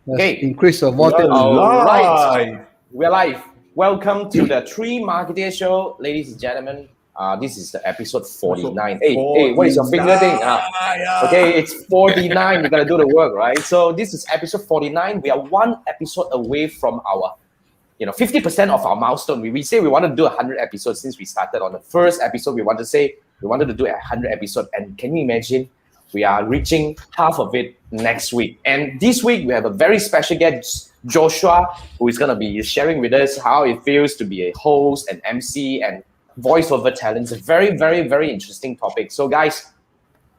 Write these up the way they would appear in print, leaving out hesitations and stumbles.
Okay, Increase the we voltage. are All live. right. We're live. Welcome to the Three Marketeers Show, ladies and gentlemen. This is the episode 49. Hey, what is your finger thing? Okay, it's 49. You gotta do the work, right? So this is episode 49. We are one episode away from our 50% of our milestone. We say we want to do 100 episodes since we started on the first episode. We wanted to do 100 episodes. And can you imagine? We are reaching half of it next week. And this week, we have a very special guest, Joshua, who is going to be sharing with us how it feels to be a host and MC and voiceover talent. It's a very, very, very interesting topic. So, guys,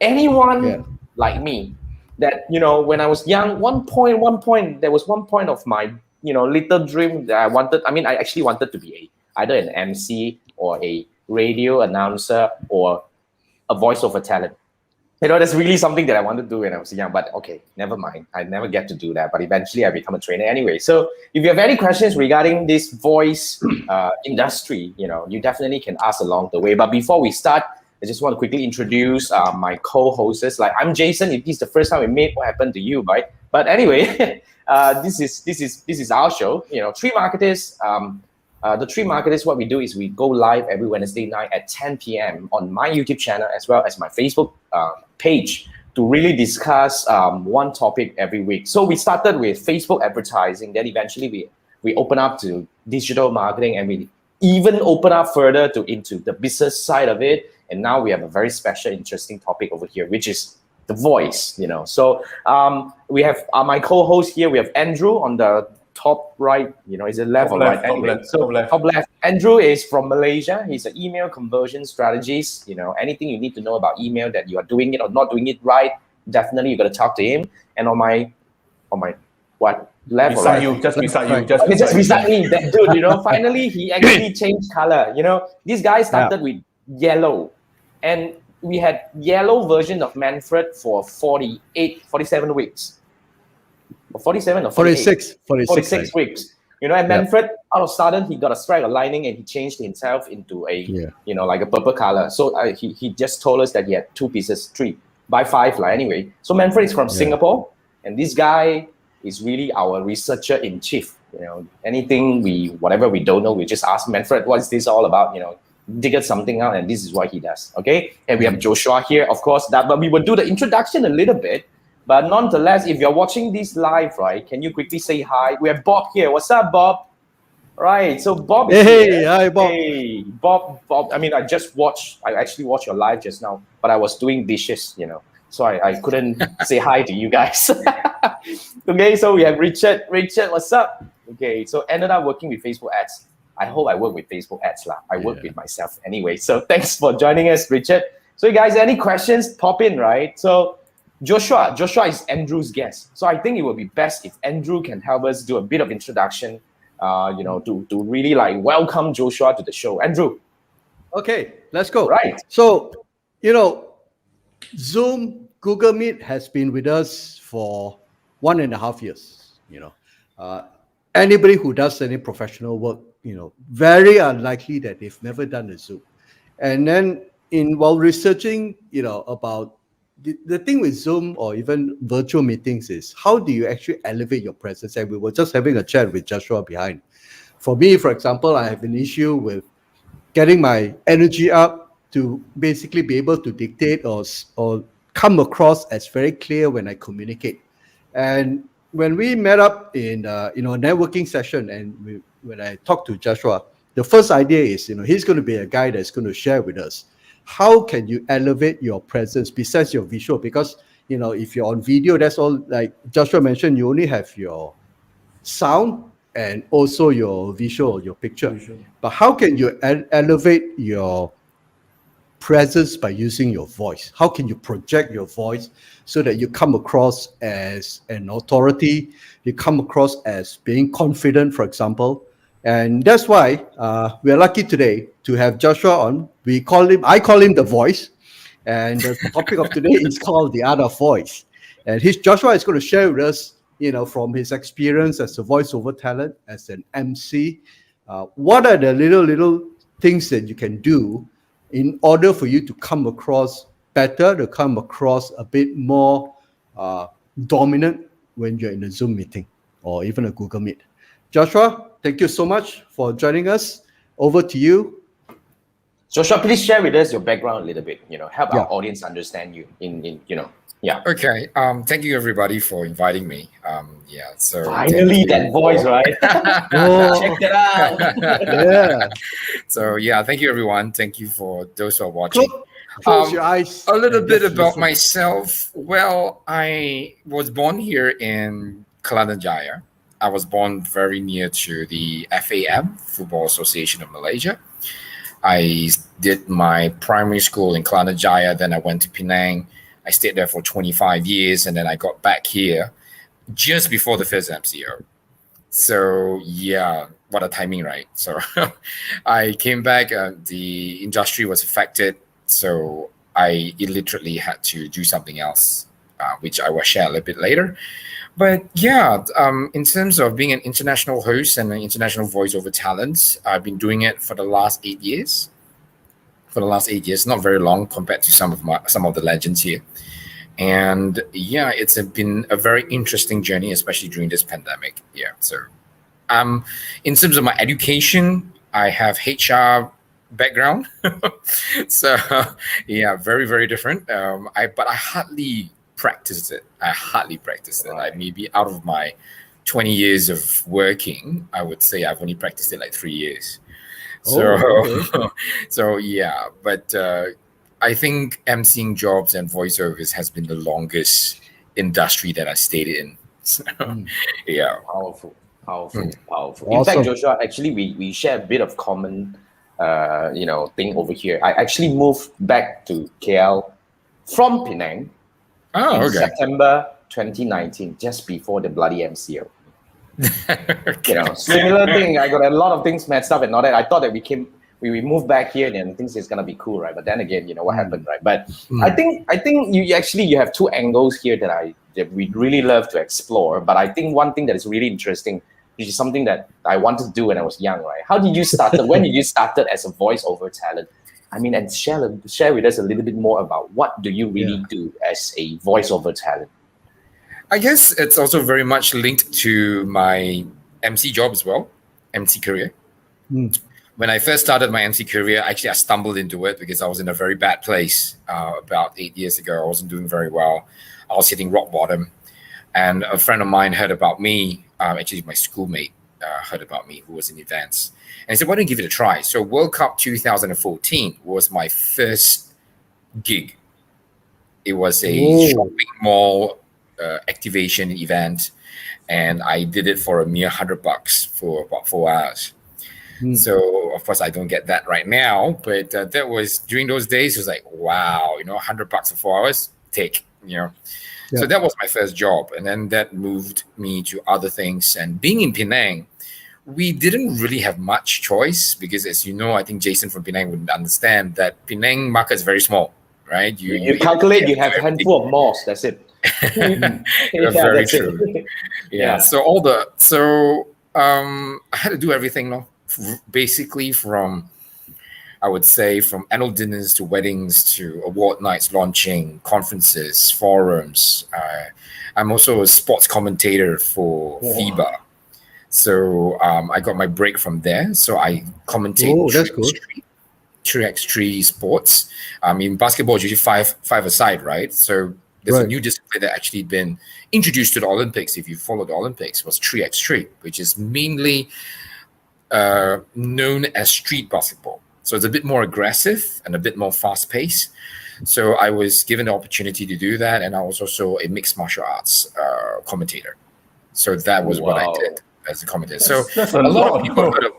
anyone like me that, when I was young, there was one point of my, little dream that I actually wanted to be either an MC or a radio announcer or a voiceover talent. That's really something that I wanted to do when I was young, but okay, never mind. I never get to do that, but eventually I become a trainer anyway. So if you have any questions regarding this voice industry, you definitely can ask along the way. But before we start, I just want to quickly introduce my co-hosts. Like, I'm Jason. If this is the first time we meet, what happened to you, right? But anyway, this is our show. Three Marketers. The Three Marketers, what we do is we go live every Wednesday night at 10 p.m. on my YouTube channel as well as my Facebook page to really discuss one topic every week. So we started with Facebook advertising, then eventually we open up to digital marketing, and we even open up further into the business side of it. And now we have a very special, interesting topic over here, which is the voice. So we have my co-host here. We have Andrew on the top right, is it left or right? Anyway, top left. Andrew is from Malaysia. He's an email conversion strategist. Anything you need to know about email that you are doing it or not doing it right, definitely you got to talk to him. And on my what left or right? Just beside you. Just beside me. That dude. Finally he actually changed color. This guy started with yellow, and we had yellow version of Manfred for 47 weeks. 47 or 46 weeks. And Manfred, all of a sudden, he got a strike of lightning and he changed himself into a, like a purple color. So he just told us that he had 2 pieces, 3 by 5. Anyway, so Manfred is from Singapore, and this guy is really our researcher in chief. Whatever we don't know, we just ask Manfred, what is this all about? Dig something out, and this is what he does. Okay, and we have Joshua here, of course. But we will do the introduction a little bit. But nonetheless, if you're watching this live, right, can you quickly say hi? We have Bob here. What's up, Bob? Right, so Bob is here. Hi, Bob. Hey, Bob. I actually watched your live just now, but I was doing dishes, so I couldn't say hi to you guys. Okay, so we have Richard. Richard, what's up? Okay, so ended up working with Facebook ads. I hope I work with Facebook ads. I work with myself anyway. So thanks for joining us, Richard. So you guys, any questions, pop in, right? So Joshua is Andrew's guest. So I think it would be best if Andrew can help us do a bit of introduction, to really welcome Joshua to the show. Andrew. Okay, let's go. Right. So, Zoom, Google Meet has been with us for 1.5 years. Anybody who does any professional work, very unlikely that they've never done a Zoom. And then while researching, about the thing with Zoom or even virtual meetings is how do you actually elevate your presence? And we were just having a chat with Joshua behind. For me, for example, I have an issue with getting my energy up to basically be able to dictate or come across as very clear when I communicate. And when we met up in a networking session, and when I talked to Joshua, the first idea is he's going to be a guy that's going to share with us how can you elevate your presence besides your visual? Because, if you're on video, that's all, like Joshua mentioned, you only have your sound and also your visual, your picture. But how can you elevate your presence by using your voice? How can you project your voice so that you come across as an authority, you come across as being confident, for example? And that's why we are lucky today to have Joshua on. I call him the voice. And the topic of today is called the art of voice. And Joshua is going to share with us, from his experience as a voiceover talent, as an MC, what are the little things that you can do in order for you to come across better, to come across a bit more dominant when you're in a Zoom meeting. or even a Google Meet. Joshua, thank you so much for joining us. Over to you. Joshua, please share with us your background a little bit. Help Yeah. our audience understand you. Yeah. Okay. Thank you everybody for inviting me. So Finally, that voice, right? Oh, Check that out. yeah. So thank you everyone. Thank you for those who are watching. Close your eyes. A little and bit just about listen. myself. Well, I was born here in Kelana Jaya. I was born very near to the FAM, Football Association of Malaysia. I did my primary school in Kelana Jaya. Then I went to Penang. I stayed there for 25 years, and then I got back here just before the first MCO. So what a timing, right? So I came back. The industry was affected, so I literally had to do something else, which I will share a little bit later. But in terms of being an international host and an international voiceover talent, I've been doing it for the last 8 years. Not very long compared to some of the legends here. And it's been a very interesting journey, especially during this pandemic. So in terms of my education, I have HR background. So very, very different. But I hardly practiced it. Right. Maybe out of my 20 years of working, I would say I've only practiced it like 3 years. But I think emceeing jobs and voiceovers has been the longest industry that I stayed in. So, Powerful. Awesome. In fact, Joshua, actually, we share a bit of common, thing over here. I actually moved back to KL from Penang in September 2019, just before the bloody MCO. Similar thing. I got a lot of things messed up and all that. I thought that we moved back here and things is gonna be cool, right? But then again, what happened, right? But I think you have two angles here that we'd really love to explore. But I think one thing that is really interesting, which is something that I wanted to do when I was young, right? How did you start? When did you started as a voiceover talent? I mean, and share with us a little bit more about what do you really do as a voiceover talent? I guess it's also very much linked to my MC job as well, MC career. When I first started my MC career, actually I stumbled into it because I was in a very bad place about 8 years ago. I wasn't doing very well. I was hitting rock bottom. And a friend of mine heard about me, actually my schoolmate heard about me who was in events. And he said, why don't you give it a try? So World Cup 2014 was my first gig. It was a shopping mall activation event, and I did it for a mere $100 for about 4 hours. So of course I don't get that right now, but that was during those days. It was like, wow, $100 for 4 hours, take. So that was my first job, and then that moved me to other things. And being in Penang, we didn't really have much choice because, as you know, I think Jason from Penang would understand that Penang market is very small, right? You calculate, you have a handful of malls. That's it. Very true. So I had to do everything, basically from annual dinners to weddings to award nights, launching, conferences, forums. I'm also a sports commentator for FIBA. So I got my break from there. So I commentate 3x3 sports. In basketball, it's usually five aside, right? So there's a new discipline that actually been introduced to the Olympics. If you follow the Olympics, was 3x3, which is mainly known as street basketball. So it's a bit more aggressive and a bit more fast paced. So I was given the opportunity to do that. And I was also a mixed martial arts commentator. So that was what I did as a commentator. That's a lot of people heard of.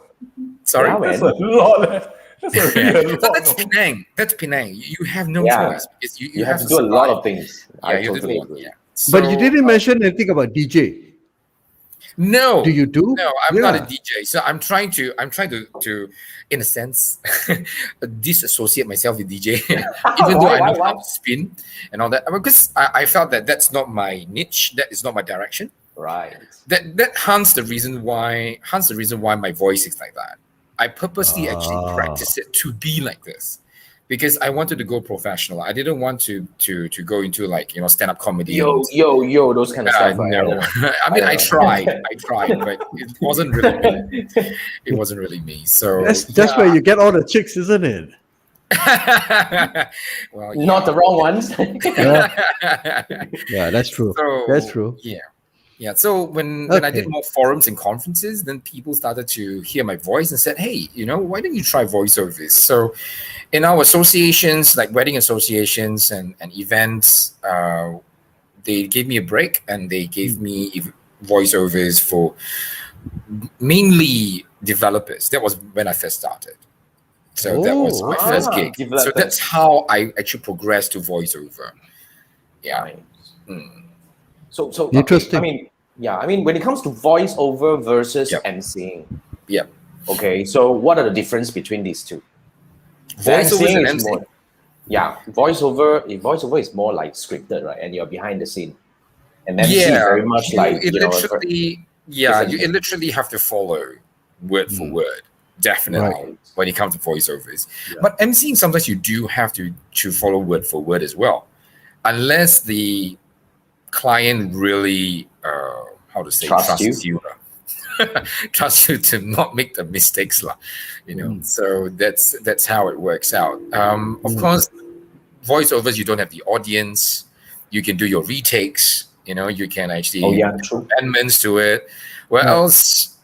Sorry? Wow, that's a lot. That's Penang. That's Penang. You have no choice. Because you have to do a lot of things. I totally agree. But you didn't mention anything about DJ. No. Do you do? No, I'm not a DJ. So I'm trying to in a sense disassociate myself with DJ, even though I know how to spin and all that. Because I felt that that's not my niche. That is not my direction. Right. That hence the reason why my voice is like that. I purposely actually practice it to be like this. because I wanted to go professional. I didn't want to go into like stand-up comedy. Yo, those kind of stuff. Right? No, I mean I tried, but it wasn't really me. It wasn't really me. So That's where you get all the chicks, isn't it? well, Not the wrong ones. Yeah, that's true. So, That's true. Yeah. So when I did more forums and conferences, then people started to hear my voice and said, "Hey, why don't you try voiceovers?" So in our associations, like wedding associations and events, they gave me a break and they gave me voiceovers for mainly developers. That was when I first started. So that was my first gig. Developers. So that's how I actually progressed to voiceover. Yeah. So Interesting. I mean, when it comes to voiceover versus emceeing. Yeah. Okay, so what are the difference between these two? Voiceover and is more, voiceover is more like scripted, right? And you're behind the scene. And MC is very much like you literally have to follow word for word, definitely, when it comes to voiceovers. Yeah. But emceeing, sometimes you do have to follow word for word as well, unless the client really trusts you. Trust you to not make the mistakes, So that's how it works out. Of course, voiceovers, you don't have the audience. You can do your retakes. You can actually amendments to it. What else?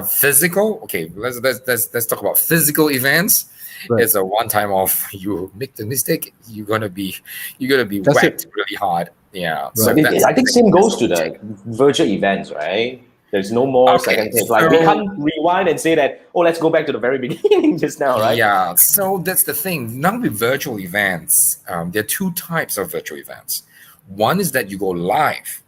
Physical. Okay, let's talk about physical events. Right. It's a one-time off. You make the mistake, you're gonna be whacked really hard. Yeah. Right. So I think same goes to the virtual events, right? There's no more second take. Like we can't rewind and say that, let's go back to the very beginning just now, right? Yeah. So that's the thing. Now with virtual events, there are two types of virtual events. One is that you go live.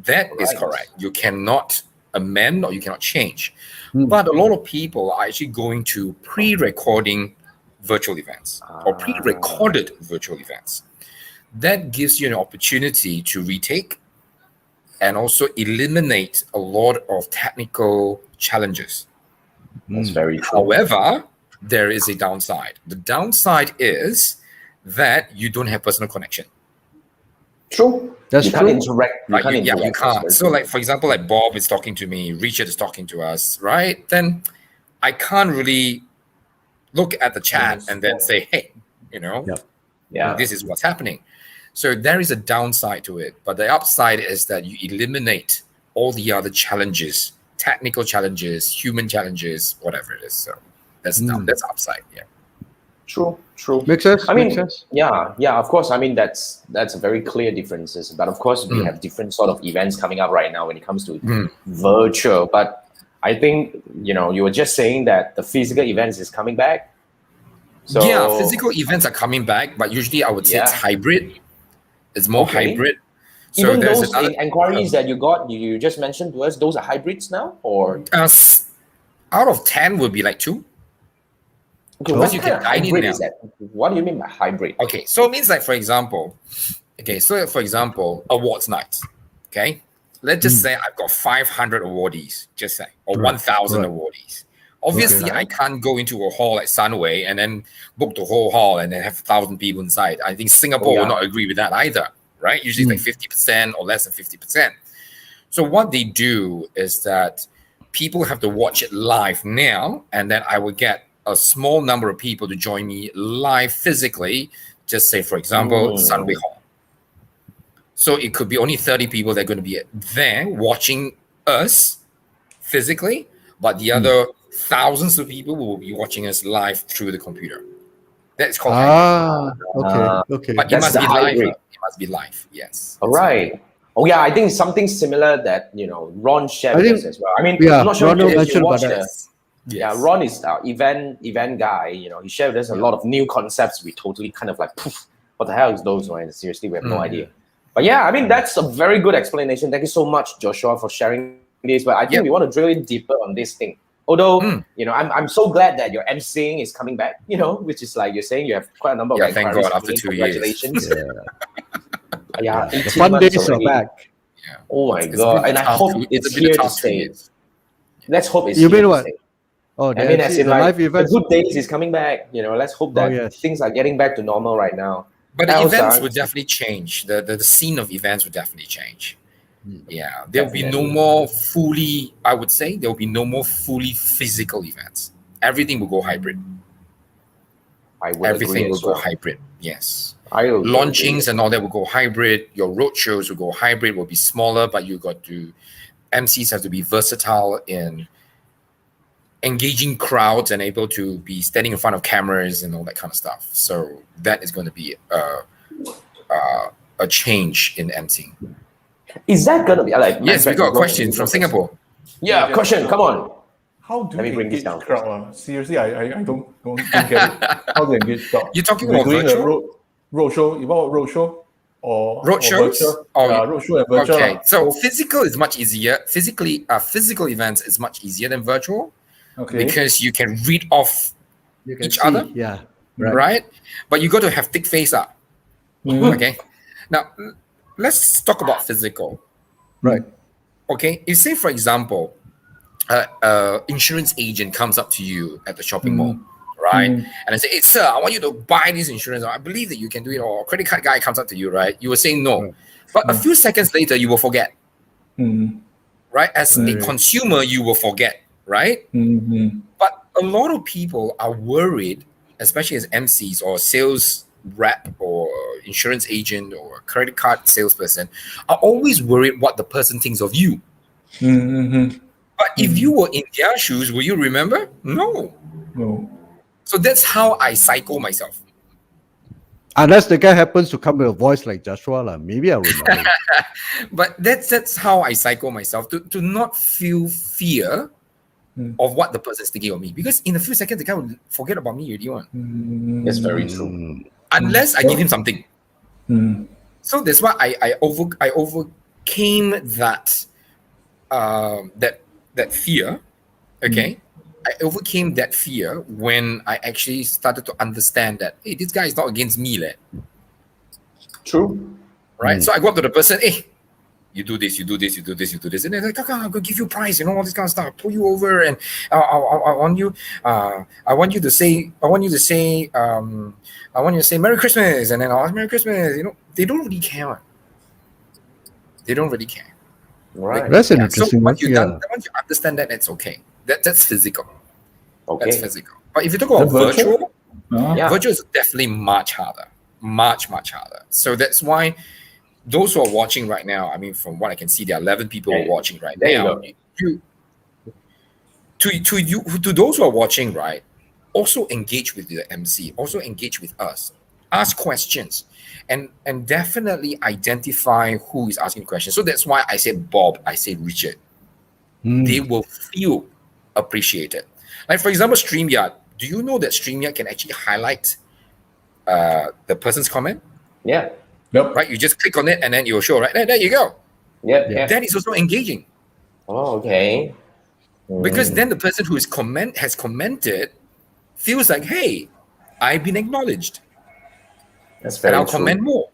That is correct. You cannot amend or you cannot change. But a lot of people are actually going to pre-recording virtual events or pre-recorded virtual events. That gives you an opportunity to retake and also eliminate a lot of technical challenges. That's very true. However, there is a downside. The downside is that you don't have personal connection. True. That's you true. Can't interact. You can't. So like, for example, like Bob is talking to me, Richard is talking to us, right? Then I can't really look at the chat and then say, hey, this is what's happening. So there is a downside to it, but the upside is that you eliminate all the other challenges, technical challenges, human challenges, whatever it is. So that's upside. Yeah. True. Makes sense. I mean, makes sense. Yeah. Of course, I mean that's a very clear differences. But of course, we have different sort of events coming up right now when it comes to virtual. But I think you were just saying that the physical events is coming back. So yeah, physical events are coming back, but usually I would say it's hybrid. It's more hybrid. So even those inquiries that you got, you just mentioned to us, those are hybrids now, or out of 10 would be like 2. Okay, what kind of hybrid is that? What do you mean by hybrid? Okay, so it means like, for example, awards nights. Okay, let's just say I've got 500 awardees, just say, or 1,000 awardees. Obviously, I can't go into a hall at Sunway and then book the whole hall and then have 1,000 people inside. I think Singapore will not agree with that either, right? Usually it's like 50% or less than 50%. So what they do is that people have to watch it live now, and then I will get a small number of people to join me live physically. Just say, for example, Sunway Hall. So it could be only 30 people that are going to be there watching us physically, but the other thousands of people will be watching us live through the computer. That's called okay. But it must be live. It must be live. Yes. All right. Oh yeah, I think something similar that Ron shared with us as well. I mean, I'm not sure Ron if you watched that. Yeah, Ron is our event guy. He shared with us a lot of new concepts. We totally kind of like, poof, what the hell is those? Right? Seriously, we have no idea. But yeah, I mean, that's a very good explanation. Thank you so much, Joshua, for sharing this. But I think we want to drill in deeper on this thing. Although, I'm so glad that your emceeing is coming back, which is like you're saying you have quite a number of thank God, after 2 years. Congratulations. The fun days are back. Yeah. Oh my God. And I hope it's here to stay. Let's hope it's here to stay. Oh, I mean, as in the like live the events. good days is coming back. Let's hope that yes. things are getting back to normal right now. But the Else, events would definitely change. The scene of events would definitely change. Yeah, there'll be no more fully, I would say, there'll be no more fully physical events. Everything will go hybrid. I would Everything agree will as go well. hybrid. Yes. I would Launchings agree. and all that will go hybrid. Your road shows will go hybrid, will be smaller, but you got to, MCs have to be versatile in engaging crowds and able to be standing in front of cameras and all that kind of stuff. So that is going to be a change in emceeing. Is that gonna be like? Yes, we got a question from Singapore. Yeah, question. Come on. How do Let me you bring this engage down crowd? Seriously, I don't get it. How do you engage crowd? You're talking We're about doing virtual? a road show. You want road show or Road shows? virtual? Oh, Road show and virtual. Okay, so physical is much easier. Physical events is much easier than virtual because you can read off You can each see, other, yeah. right? But you got to have thick face up. Okay, now let's talk about physical. Right. Okay, you say for example, insurance agent comes up to you at the shopping mall, right? And I say, hey, sir, I want you to buy this insurance. I believe that you can do it. Or a credit card guy comes up to you, right? You will say no. But a few seconds later, you will forget, right? As a consumer, you will forget, right? But a lot of people are worried, especially as MCs or sales rep or insurance agent or credit card salesperson, are always worried what the person thinks of you. But if you were in their shoes, will you remember? No. So that's how I psycho myself. Unless the guy happens to come with a voice like Joshua, maybe I remember. But that's how I psycho myself to not feel fear of what the person is thinking of me. Because in a few seconds, the guy will forget about me already. That's very true. Unless I give him something. So that's why I overcame that that fear. Okay. I overcame that fear when I actually started to understand that, hey, this guy is not against me. True. Right? So I go up to the person, hey, you do this, you do this, you do this, you do this. And they're like, I'm going to give you a price, all this kind of stuff. I'll pull you over and I want you to say, Merry Christmas. And then I'll ask Merry Christmas. They don't really care. They don't really care. Right. That's an interesting so one. once you understand that, it's okay. That's physical. Okay. That's physical. But if you talk about virtual, Yeah. virtual is definitely much harder. Much harder. So that's why those who are watching right now, I mean, from what I can see, there are 11 people who are watching right now. To those who are watching, right, also engage with the MC, also engage with us. Ask questions and definitely identify who is asking questions. So that's why I said Bob, I say Richard. They will feel appreciated. Like, for example, StreamYard. Do you know that StreamYard can actually highlight the person's comment? Yeah. Yep. Right? You just click on it and then it will show, right? There you go. Yeah. That is also engaging. Oh, okay. Because then the person who has commented feels like, hey, I've been acknowledged. That's very and I'll true. comment more.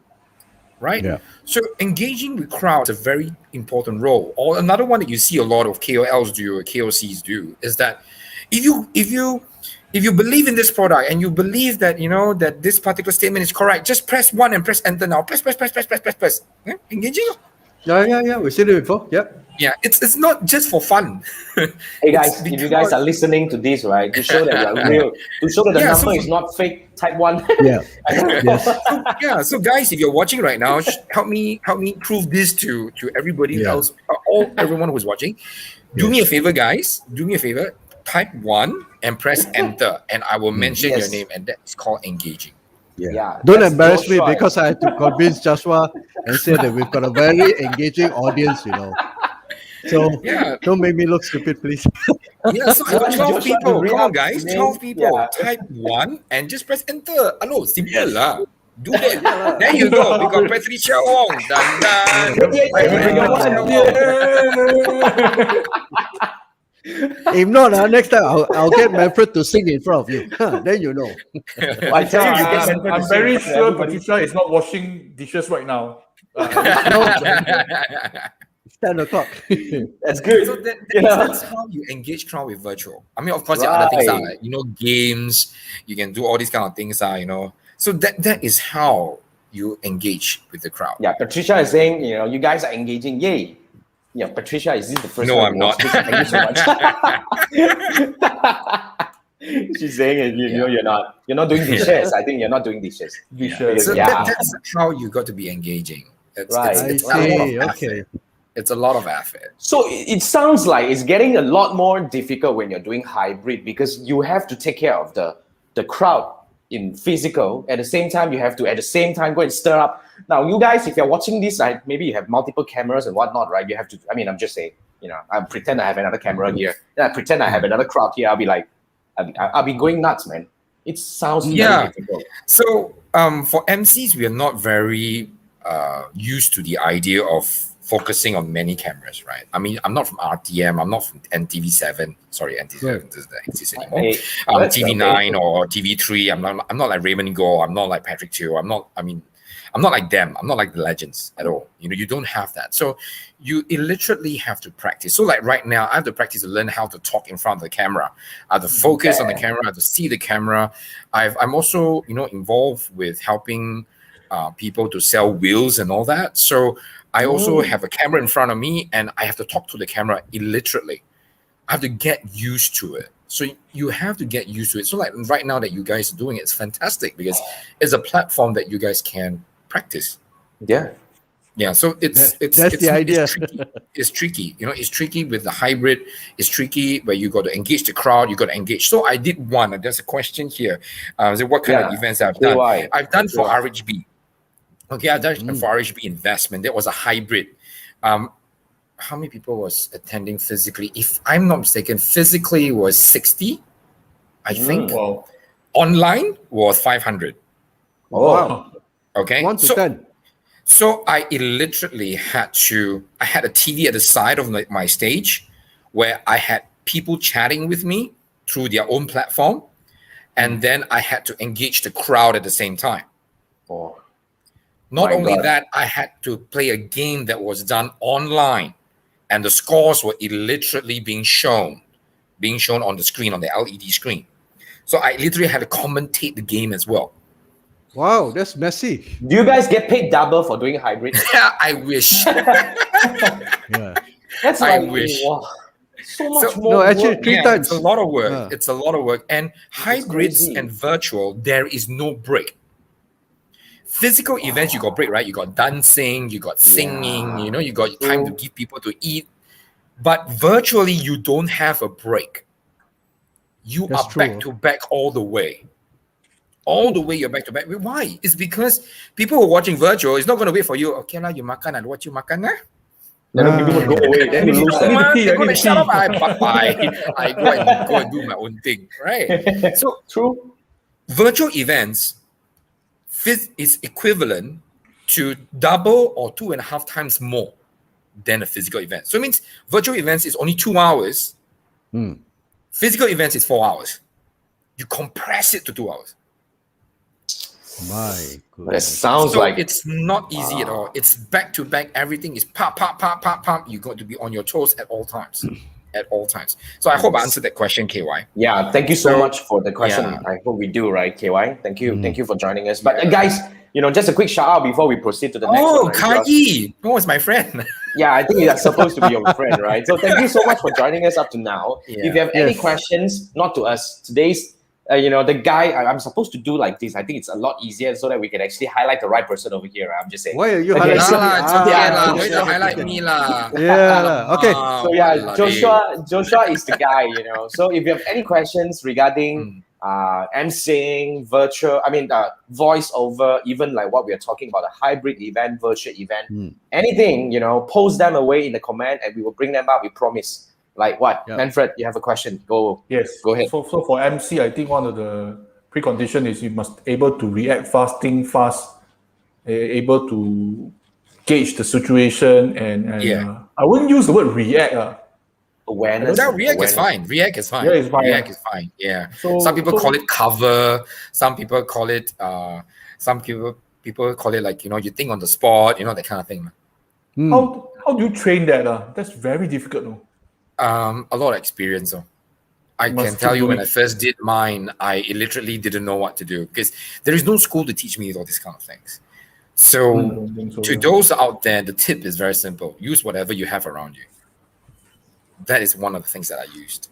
Right? Yeah. So engaging with crowds is a very important role. Or another one that you see a lot of KOLs do or KOCs do is that if you believe in this product and you believe that that this particular statement is correct, just press 1 and press enter now. Press. Yeah? Engaging. Yeah. We've seen it before. Yep. Yeah, it's not just for fun. Hey guys, if you guys are listening to this, right, to show that you are real, to show that the number is not fake, type 1. Yeah. Yes. So guys, if you're watching right now, help me prove this to everybody else, everyone who's watching. Do me a favor, guys. Do me a favor. Type 1 and press enter, and I will mention your name, and that's called engaging. Yeah. Don't embarrass me because I had to convince Joshua and say that we've got a very engaging audience, So don't make me look stupid, please. Yeah, so I got 12 people. Come on, guys. Name, 12 people. yeah. Type 1 and just press enter. Hello, simple lah. Do that. There you go. We got Patricia Wong. If not, next time I'll get Manfred to sing in front of you. Then you know. I tell you, I'm very sure Patricia is not washing dishes right now. 10 o'clock. That's good. So You know? that's how you engage crowd with virtual. I mean, of course, there are other things Right. like, games. You can do all these kind of things. So that is how you engage with the crowd. Yeah, Patricia is saying, you guys are engaging. Yay. Yeah, Patricia, is this the first No, time I'm you watch not. this? Thank you so much. She's saying, you're not doing dishes. I think you're not doing dishes. Dishes. So Yeah. that's how you got to be engaging. Right. It's I a lot see, of okay. effort. It's a lot of effort. So it sounds like it's getting a lot more difficult when you're doing hybrid because you have to take care of the crowd in physical. At the same time, you have to go and stir up. Now, you guys, if you're watching this, maybe you have multiple cameras and whatnot, right? You have to. I mean, I'm just saying. I pretend I have another camera here. Then I pretend I have another crowd here. I'll be like, I'll be going nuts, man. It sounds very difficult. So for MCs, we are not very used to the idea of focusing on many cameras, right? I mean, I'm not from RTM, I'm not from NTV7. Sorry, NTV7 doesn't exist anymore. Hey, TV9 or TV3. I'm not like Raymond Go. I'm not like Patrick Teo. I'm not like them. I'm not like the legends at all. You don't have that. So you literally have to practice. So like right now, I have to practice to learn how to talk in front of the camera. I have to focus on the camera. I have to see the camera. I'm also, involved with helping people to sell wheels and all that. So I also have a camera in front of me and I have to talk to the camera illiterately. I have to get used to it. So you have to get used to it. So like right now that you guys are doing it, it's fantastic because it's a platform that you guys can practice. Yeah. Yeah. So it's the idea. It's tricky. It's tricky with the hybrid. It's tricky where you got to engage the crowd. You got to engage. So I did one. There's a question here. What kind of events I've done? I've done for RHB. Okay, I've done for RHB investment. That was a hybrid. How many people was attending physically? If I'm not mistaken, physically was 60, I think. Wow. Online was 500. Oh, wow. Okay. 1 to 10. So I literally I had a TV at the side of my stage where I had people chatting with me through their own platform. And then I had to engage the crowd at the same time. Oh. Not only that, I had to play a game that was done online, and the scores were literally being shown on the screen, on the LED screen. So I literally had to commentate the game as well. Wow, that's messy. Do you guys get paid double for doing hybrid? I wish. Yeah. That's I like, wish. wow, so much more. No, actually, work. 3 times. It's a lot of work. Yeah. It's a lot of work. And hybrids crazy. and virtual, there is no break. Physical events, you got break, right? You got dancing, you got singing, you got time to give people to eat. But virtually, you don't have a break. You That's are true. back to back all the way. All the way you're back to back. Why? It's because people who are watching virtual is not going to wait for you. Okay, now you makan, I'll watch you makan. Then people go away. Then you lose them. They're going to shut up. I go and do my own thing, right? So True. virtual events is equivalent to double or 2.5 times more than a physical event. So it means virtual events is only 2 hours. Physical events is 4 hours. You compress it to 2 hours. My That goodness. sounds So like it's not easy at all. It's back to back. Everything is pop, pop, pop, pop, pop. You got to be on your toes at all times. At all times. So I hope I answered that question, KY. yeah. Thank you so So, much for the question. yeah. I hope we do, right, KY. Thank you for joining us. But guys, just a quick shout out before we proceed to the next Oh, one. Right? Kayi. Oh, it's my friend. Yeah, I think that's supposed to be your friend, right? So thank you so much for joining us up to now. Yeah. If you have any Yes. questions, not to us, today's, the guy, I'm supposed to do like this. I think it's a lot easier so that we can actually highlight the right person over here. I'm just saying. Why are you Okay, highlighting? so- It's okay lah. okay, Don't highlight me lah. Yeah. Okay. So yeah, Joshua is the guy, So if you have any questions regarding emceeing, virtual, voice over, even like what we are talking about, a hybrid event, virtual event, anything, post them away in the comment and we will bring them up, we promise. Like what? Yeah. Manfred, you have a question. Go Yes. ahead. So for MC, I think one of the precondition is you must able to react fast, think fast, able to gauge the situation, and Yeah. I wouldn't use the word react. Awareness. That React is awareness. fine. React is fine. Yeah, it's fine, React yeah. is fine. Yeah. So- some people so- call it cover. Some people call it some people call it like you think on the spot. That kind of thing. How How do you train that? That's very difficult. No? A lot of experience. I Must can tell keep you when doing I first did mine, I literally didn't know what to do because there is no school to teach me all these kind of things. So I don't think so, to yeah. those out there, the tip is very simple. Use whatever you have around you. That is one of the things that I used.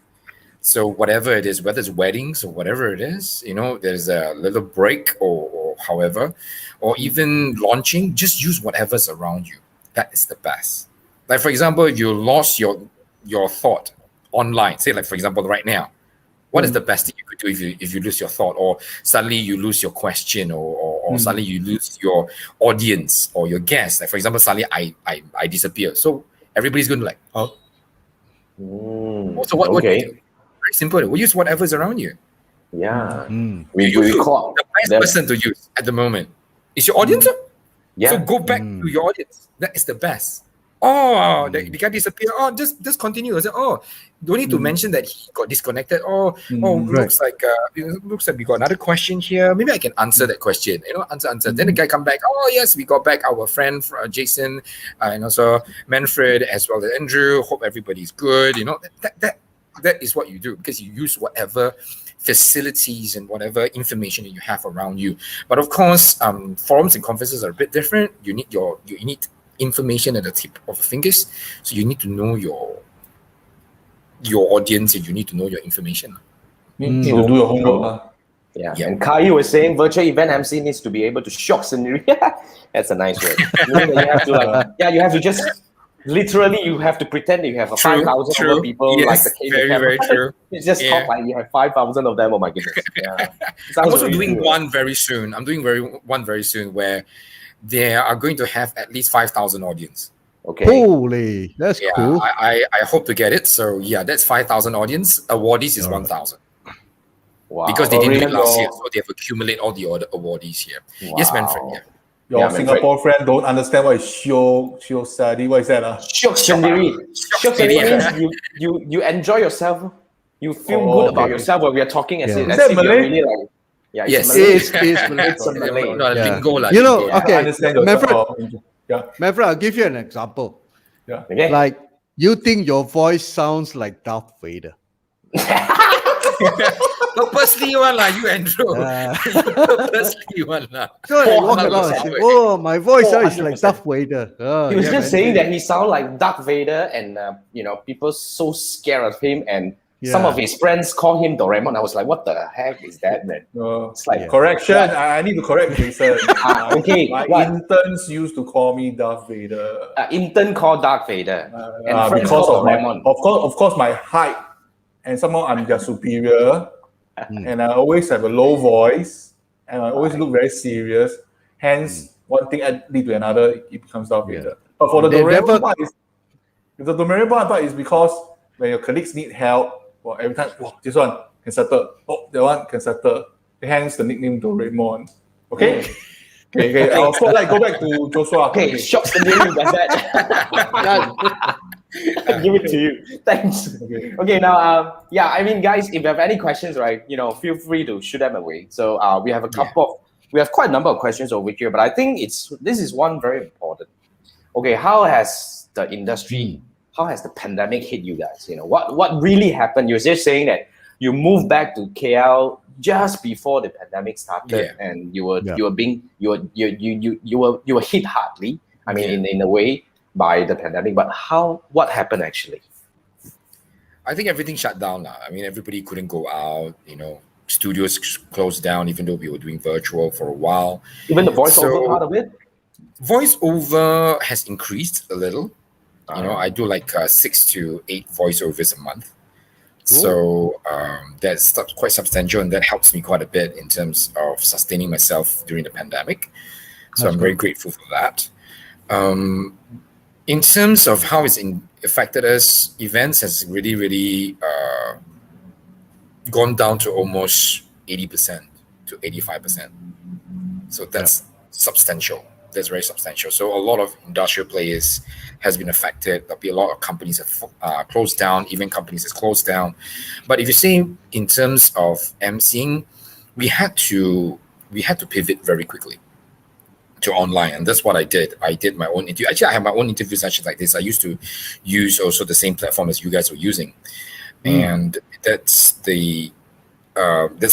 So whatever it is, whether it's weddings or whatever it is, there's a little break or however, or even launching, just use whatever's around you. That is the best. Like for example, if you lost your thought online, say like for example right now, what is the best thing you could do if you lose your thought, or suddenly you lose your question, or suddenly you lose your audience or your guest? Like for example, suddenly I disappear. So everybody's going to like, huh? So what do you do? Very simple. We use whatever's around you. Yeah. You call the best person to use at the moment is your audience. Yeah. So go back to your audience. That is the best. Oh, the guy disappeared. Oh, just continue. I said, oh, don't need to mention that he got disconnected. Looks like we got another question here. Maybe I can answer that question. Answer. Then the guy come back. Oh yes, we got back our friend Jason, and also Manfred as well as Andrew. Hope everybody's good. That is what you do because you use whatever facilities and whatever information that you have around you. But of course, forums and conferences are a bit different. You need information at the tip of your fingers, so you need to know your audience and you need to know your information. You need to do your homework. Yeah. And Kai was saying virtual event MC needs to be able to shock scenery. That's a nice word. You have to you have to just literally you have to pretend that you have 5,000 over people like the cable camera. Very true. It's just talk like you have 5,000 of them. Oh my goodness. Yeah. I'm also doing one very soon. I'm doing one very soon where they are going to have at least 5,000 audience. Okay. Holy, that's cool. I hope to get it. So yeah, that's 5,000 audience. Awardees is 1,000. Wow. Because they didn't do it last year, so they have accumulated all the other awardees here. Wow. Yes, Manfred. Yeah. Your Singapore friend don't understand what is show study. What is that? Shock scenery. Shock scenery means you enjoy yourself. You feel good about yourself when we are talking as if you're really like. Yeah, yes, it's Malay. It's a Malay. Lingo, okay. Manfred, Manfred, I'll give you an example. Yeah. Okay. Like, you think your voice sounds like Darth Vader. Purposely one lah, you Andrew. Purposely one lah. Oh, my voice is like Darth Vader. He was just saying that he sounded like Darth Vader, and people so scared of him, and some of his friends call him Doraemon. I was like, what the heck is that, man? It's like correction. I need to correct Jason. Okay, my interns used to call me Darth Vader. Intern called Darth Vader, and friends because call of Doraemon. Of course, my height, and somehow I'm their superior, and I always have a low voice, and I always look very serious. Hence, one thing lead to another, it becomes Darth Vader. But for the Doraemon part, the Doraemon part is because when your colleagues need help, every time, this one can settle. That one can settle. Hence the nickname Doraemon. Okay? Okay. I'll go back to Joshua. Okay, shocks the name like that. Give it to you. Thanks. Okay, now, I mean, guys, if you have any questions, right, feel free to shoot them away. So we have we have quite a number of questions over here, but I think this is one very important. Okay, how has the industry, how has the pandemic hit you guys? What really happened? You're just saying that you moved back to KL just before the pandemic started, and you were hit hardly. I mean, in a way, by the pandemic. But what happened actually? I think everything shut down now. I mean, everybody couldn't go out. Studios closed down, even though we were doing virtual for a while. Even the voiceover part of it. Voiceover has increased a little. I do like 6 to 8 voiceovers a month. Ooh. So that's quite substantial, and that helps me quite a bit in terms of sustaining myself during the pandemic. So I'm very grateful for that. In terms of how it's affected us, events has really, really gone down to almost 80% to 85%. So that's substantial. That's very substantial. So a lot of industrial players has been affected. There'll be a lot of companies have closed down. Even companies have closed down. But if you say in terms of emceeing, we had to pivot very quickly. to online, and that's what I did. I did my own interview. Actually, I have my own interview sessions like this. I used to use also the same platform as you guys were using, and that's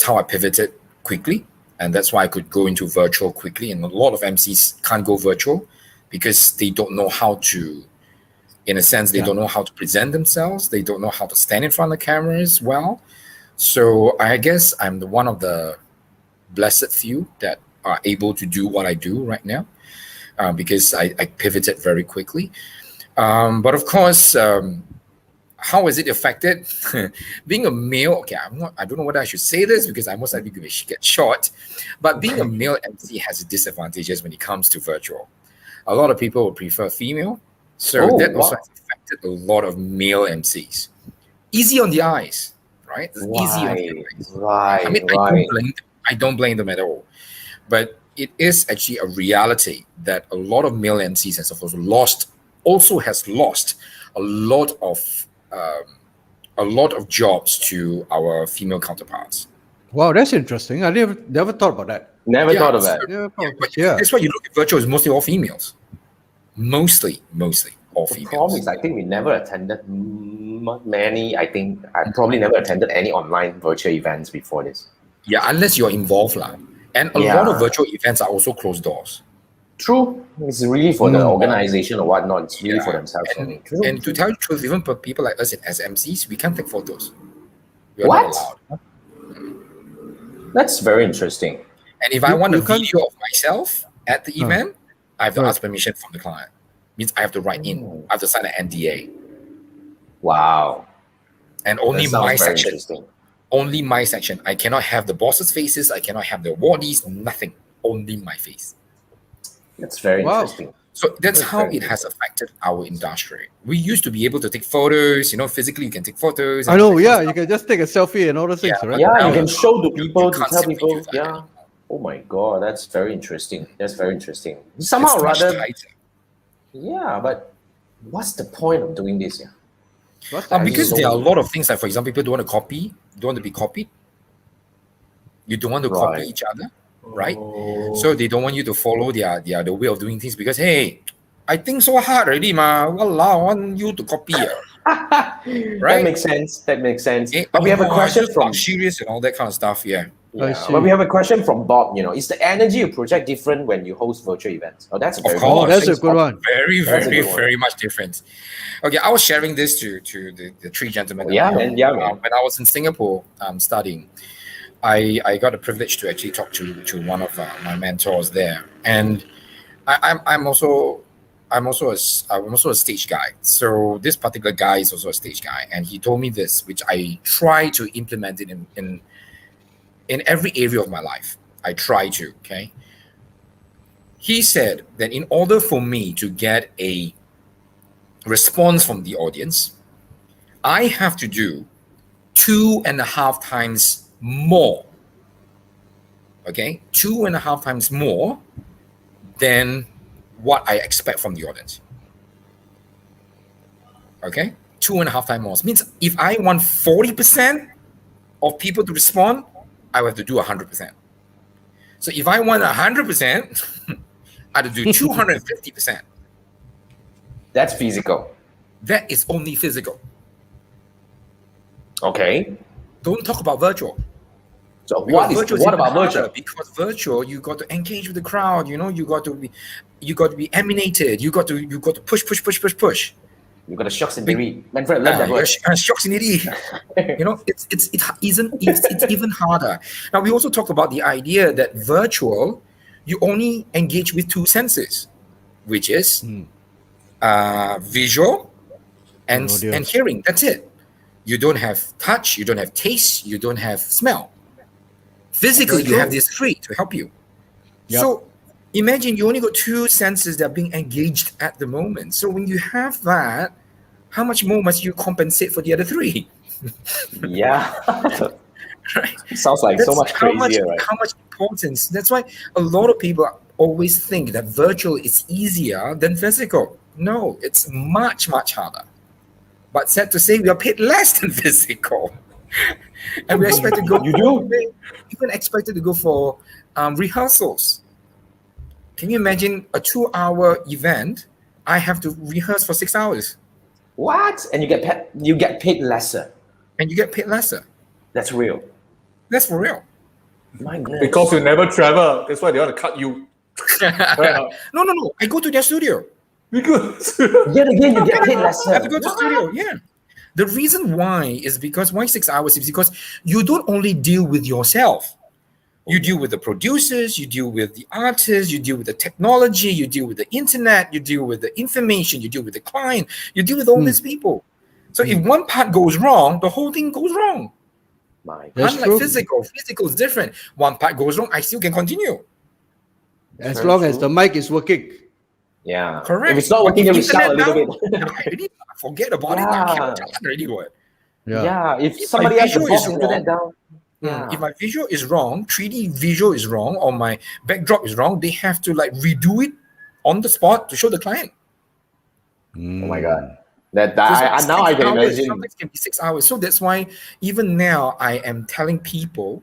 how I pivoted quickly, and that's why I could go into virtual quickly. And a lot of MCs can't go virtual because they don't know how to. In a sense, they don't know how to present themselves. They don't know how to stand in front of the cameras well. So I guess I'm one of the blessed few that are able to do what I do right now, because I pivoted very quickly. But of course, how is it affected? Being a male, okay, I don't know whether I should say this because I most likely going to get shot. But being a male MC has disadvantages when it comes to virtual. A lot of people would prefer female. So that also has affected a lot of male MCs. Easy on the eyes, right? It's easy on the eyes. Right. I mean, I don't blame them at all. But it is actually a reality that a lot of male MCs and so forth has lost a lot of jobs to our female counterparts. Wow, that's interesting. I never thought about that. Never thought of that. That's why you look at virtual is mostly all females. Mostly all The females. problem is, I think we never attended many. I think I probably never attended any online virtual events before this. Yeah, unless you're involved, lah. And a lot of virtual events are also closed doors. True. It's really for the organization or whatnot. It's really for themselves. And to tell you the truth, even for people like us as MCs, we can't take photos. We are What? not allowed. That's very interesting. And if I want a video of myself at the event, I have to ask permission from the client. Means I have to write in. I have to sign an NDA. Wow. And only That sounds my very section. interesting. Only my section. I cannot have the bosses' faces. I cannot have the awardees. Nothing. Only my face. That's very interesting. So that's how it has affected our industry. We used to be able to take photos, physically you can take photos. I know, yeah, you can just take a selfie and all those things, right? Yeah, you can show to people, to can't tell simply people. do that Yeah. anymore. Oh my God, that's very interesting. It's Somehow much rather, tighter. yeah, but what's the point of doing this? Yeah. Because there are a lot of things like, for example, people don't want to copy, don't want to be copied. You don't want to copy Right. each other, right? So they don't want you to follow their way of doing things because, hey, I think so hard already, ma. Walao, I want you to copy. That Right? makes sense. That makes sense. Eh, But we have a question just from luxurious and all that kind of stuff. Yeah. yeah. see. But we have a question from Bob. Is the energy you project different when you host virtual events? Oh, that's a very Of course. Oh, that's a good one. Very, That's a very, good one. very much different. Okay, I was sharing this to the three gentlemen. Yeah, that I man, know. yeah, man. When I was in Singapore studying, I got the privilege to actually talk to one of my mentors there, and I'm also a stage guy. So this particular guy is also a stage guy, and he told me this, which I try to implement it in every area of my life. I try to. Okay. He said that in order for me to get a response from the audience, I have to do 2.5 times more. Okay, 2.5 times more than what I expect from the audience. Okay, 2.5 times more means if I want 40% of people to respond, I have to do 100%. So if I want 100%, I have to do 250%. That's physical. That is only physical. Okay. Don't talk about virtual. So Because what is about even harder, virtual? Because virtual, you got to engage with the crowd. You got to be emanated. You got to push. You got a shocks in the read. Manfred, love that word. Shocks in it. It's even harder. Now we also talked about the idea that virtual, you only engage with 2 senses, which is visual and hearing. That's it. You don't have touch. You don't have taste. You don't have smell. Physically, you have these 3 to help you. Yep. So imagine you only got 2 senses that are being engaged at the moment. So when you have that, how much more must you compensate for the other 3? Yeah. Right? Sounds like so much crazier, right? How much importance? That's why a lot of people always think that virtual is easier than physical. No, it's much, much harder. But sad to say, we are paid less than physical. And we expect to go. You do? Even expected to go for rehearsals. Can you imagine a 2-hour event? I have to rehearse for 6 hours. What? And you get paid lesser. And you get paid lesser. That's real. That's for real. My goodness. Because you never travel. That's why they want to cut you. No. I go to their studio. Because Yet again, you get paid I lesser. have to go to studio. Yeah. The reason why is because why 6 hours is because you don't only deal with yourself. You deal with the producers, you deal with the artists, you deal with the technology, you deal with the internet, you deal with the information, you deal with the client, you deal with all these people. So if one part goes wrong, the whole thing goes wrong. My That's Unlike true. physical is different. One part goes wrong, I still can continue. As Very long as true. the mic is working. Yeah. Correct. If it's not working, then we shout a little bit. Forget about it. I cannot tell already what. Yeah. If If somebody my has to visual box is internet wrong, down. Yeah. If my visual is wrong, 3D visual is wrong, or my backdrop is wrong, they have to like redo it on the spot to show the client. Oh my God. That So I now I can imagine. Sometimes can be 6 hours. So that's why even now I am telling people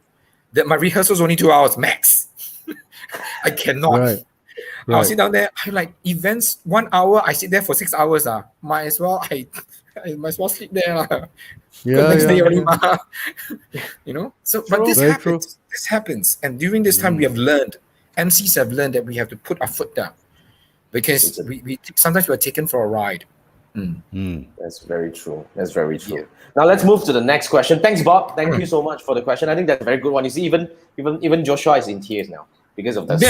that my rehearsal is only 2 hours max. I cannot. Right. I'll sit down there. I like events 1 hour. I sit there for 6 hours. Might as well. I might as well sleep there. Next day only. You know. So, but this Very happens. true. This happens, and during this time we have learned. MCs have learned that we have to put our foot down because we sometimes we are taken for a ride. That's very true. That's very true. Now let's move to the next question. Thanks, Bob. Thank you so much for the question. I think that's a very good one. You see, even Joshua is in tears now because of that.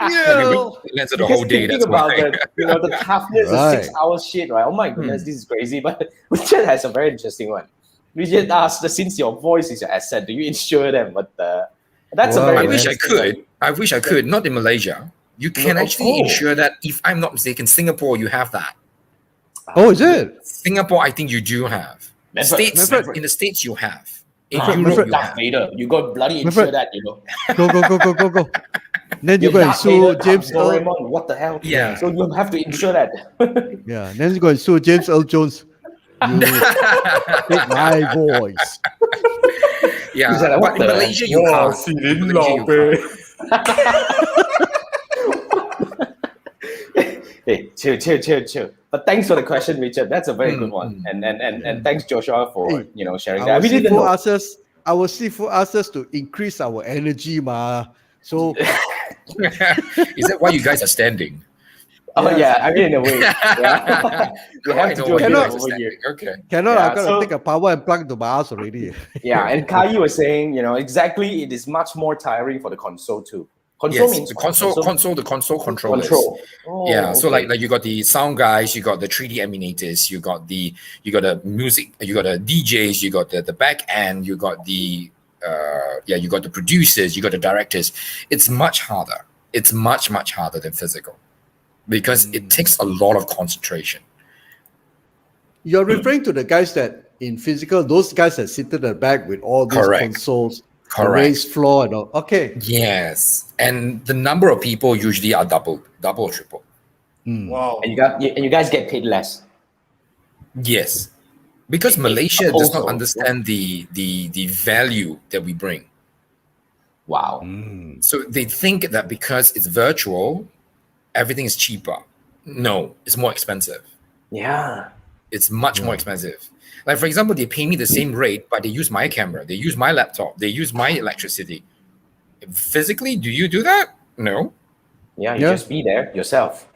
We answered the whole day. Thinking That's about why. the toughness, the 6 hours shit, right? Oh my goodness, this is crazy. But Richard has a very interesting one. Richard asked, since your voice is your asset, do you insure them? But that's a Wow. very I wish I interesting one. could. I wish I could. Not in Malaysia. You can actually insure that. If I'm not mistaken, Singapore, you have that. Oh, is it? Singapore, I think you do have. States, in the States, you have. In Europe, you Darth have. Vader, you got bloody insure that, you know. Go. Then you You're go and Darth sue Vader, James Earl. Doraemon, what the hell? Yeah. So you have to insure that. Yeah. Then you go and sue James Earl Jones. You take my voice. Yeah, Is that but what in the- Malaysia, you Wow, can't. she In didn't Malaysia, know, you babe. Hey, chill. But thanks for the question, Richard. That's a very good one. And thanks, Joshua, for sharing that. Our We didn't seafood know. asks us to increase our energy, ma. So Is that why you guys are standing? Oh yeah, I mean in a way. Yeah. We have to do a bit Cannot- of over here. Okay. cannot. Yeah, I gotta so- take a power and plug into my house already. Yeah, and Kai was saying, exactly, it is much more tiring for the console too. Console Yes, means the what? console controllers. Control. Oh, Yeah, so okay. like you got the sound guys, you got the 3D animators, you got the music, you got the DJs, you got the back end, you got the you got the producers, you got the directors. It's much harder. It's much harder than physical because it takes a lot of concentration. You're referring to the guys that in physical, those guys that sit at the back with all these Correct. consoles, the Correct. raised floor and all. Okay. Yes, and the number of people usually are double or triple. Wow. And you guys get paid less. Yes, because Malaysia does not also, understand the value that we bring. Wow. So they think that because it's virtual, everything is cheaper. No, it's more expensive. Yeah. It's much more expensive. Like, for example, they pay me the same rate, but they use my camera, they use my laptop, they use my electricity. Physically, do you do that? No. Yeah, you Yeah. just be there yourself.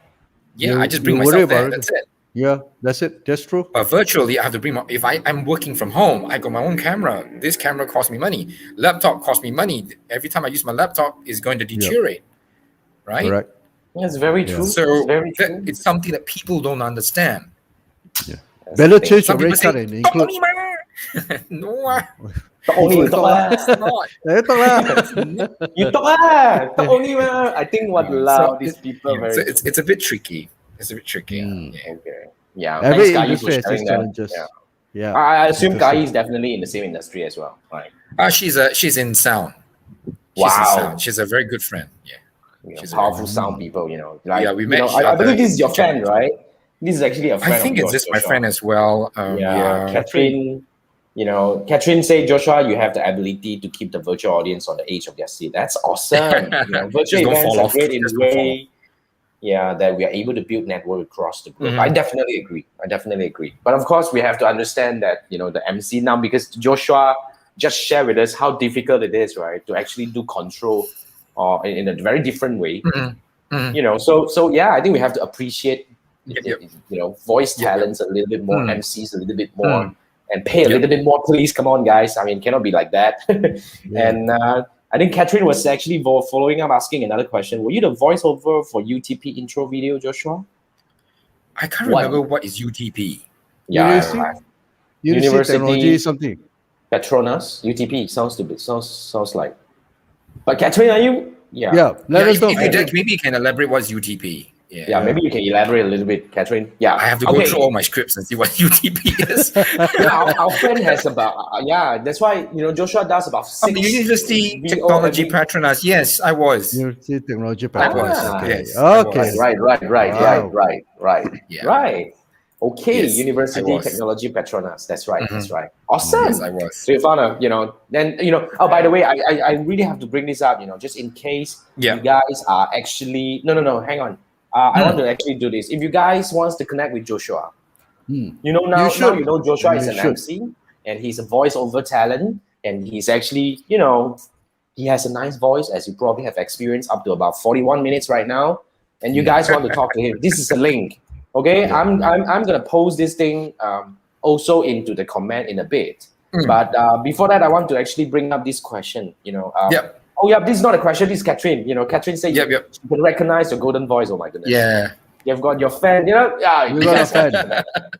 Yeah, You- I just bring you worry myself there. about it. That's it. Yeah, that's it. That's true. But virtually, I have to bring my. If I'm working from home, I got my own camera. This camera costs me money. Laptop costs me money. Every time I use my laptop, it's going to deteriorate. Right? Correct. That's very true. So it's very that, true. it's something that people don't understand. That's Better the thing. change your Some people rate say, card and "Talk include. only, man." No, Talk only, you talk lah. it's not. Eh, talk lah. You talk lah. Talk only, man. I think what allow these people very. So it's a bit tricky. It's a bit tricky. Yeah. Okay. Yeah. Every Thanks, Kai, industry for has sharing its that. challenges. Yeah. Yeah. I assume Kai Interesting. is definitely in the same industry as well. Right. She's in sound. Wow. She's in sound. She's a very good friend. Yeah. She's a Powerful very- sound people, Like, Yeah, we met each I believe other. this is your friend, right? This is actually a friend. I think of it's yours, just my Joshua. friend as well. Yeah, Catherine. Catherine say, Joshua, you have the ability to keep the virtual audience on the edge of their seat. That's awesome. Virtual Just don't events fall are off. great in Just a don't fall way, that we are able to build network across the globe. Mhm. I definitely agree. But of course, we have to understand that, the MC now, because Joshua just shared with us how difficult it is, right, to actually do control in a very different way. Mhm. Mhm. So yeah, I think we have to appreciate Yep. voice Yep. talents a little bit more, Mm. MCs a little bit more, Mm. and pay a Yep. little bit more, please. Come on, guys. I mean, cannot be like that. And I think Catherine was actually following up, asking another question. Were you the voiceover for UTP intro video, Joshua? I can't What? remember what is UTP. Yeah, University? University Technology something. Petronas, UTP sounds like. But Catherine, are you? Yeah, let us know. Maybe you can elaborate what's UTP. Yeah, maybe you can elaborate a little bit, Catherine. Yeah, I have to go through all my scripts and see what UTP is. our friend has about that's why Joshua does about 6 University VO Technology every- Petronas. Yes, I was. University Technology I was. Patronus. Okay. Yes, I Okay. was. Right. Yeah. Right. Okay, Yes, I University was. Technology Petronas. That's right. That's Mhm. right. Awesome. Yes, I was. So you found then oh, by the way, I really have to bring this up, just in case Yeah. you guys are actually no, hang on. I want to actually do this. If you guys wants to connect with Joshua, Hmm. now should. Joshua is You an should. MC and he's a voiceover talent, and he's actually, he has a nice voice, as you probably have experienced, up to about 41 minutes right now. And you guys want to talk to him. This is a link. Okay, Yeah. I'm gonna post this thing also into the comment in a bit. Mm. But before that, I want to actually bring up this question. Yep. Oh yeah, this is not a question. This is Catherine. Catherine said Yep. you can recognize your golden voice. Oh my goodness. Yeah. You've got your fan. Yeah. You got a fan.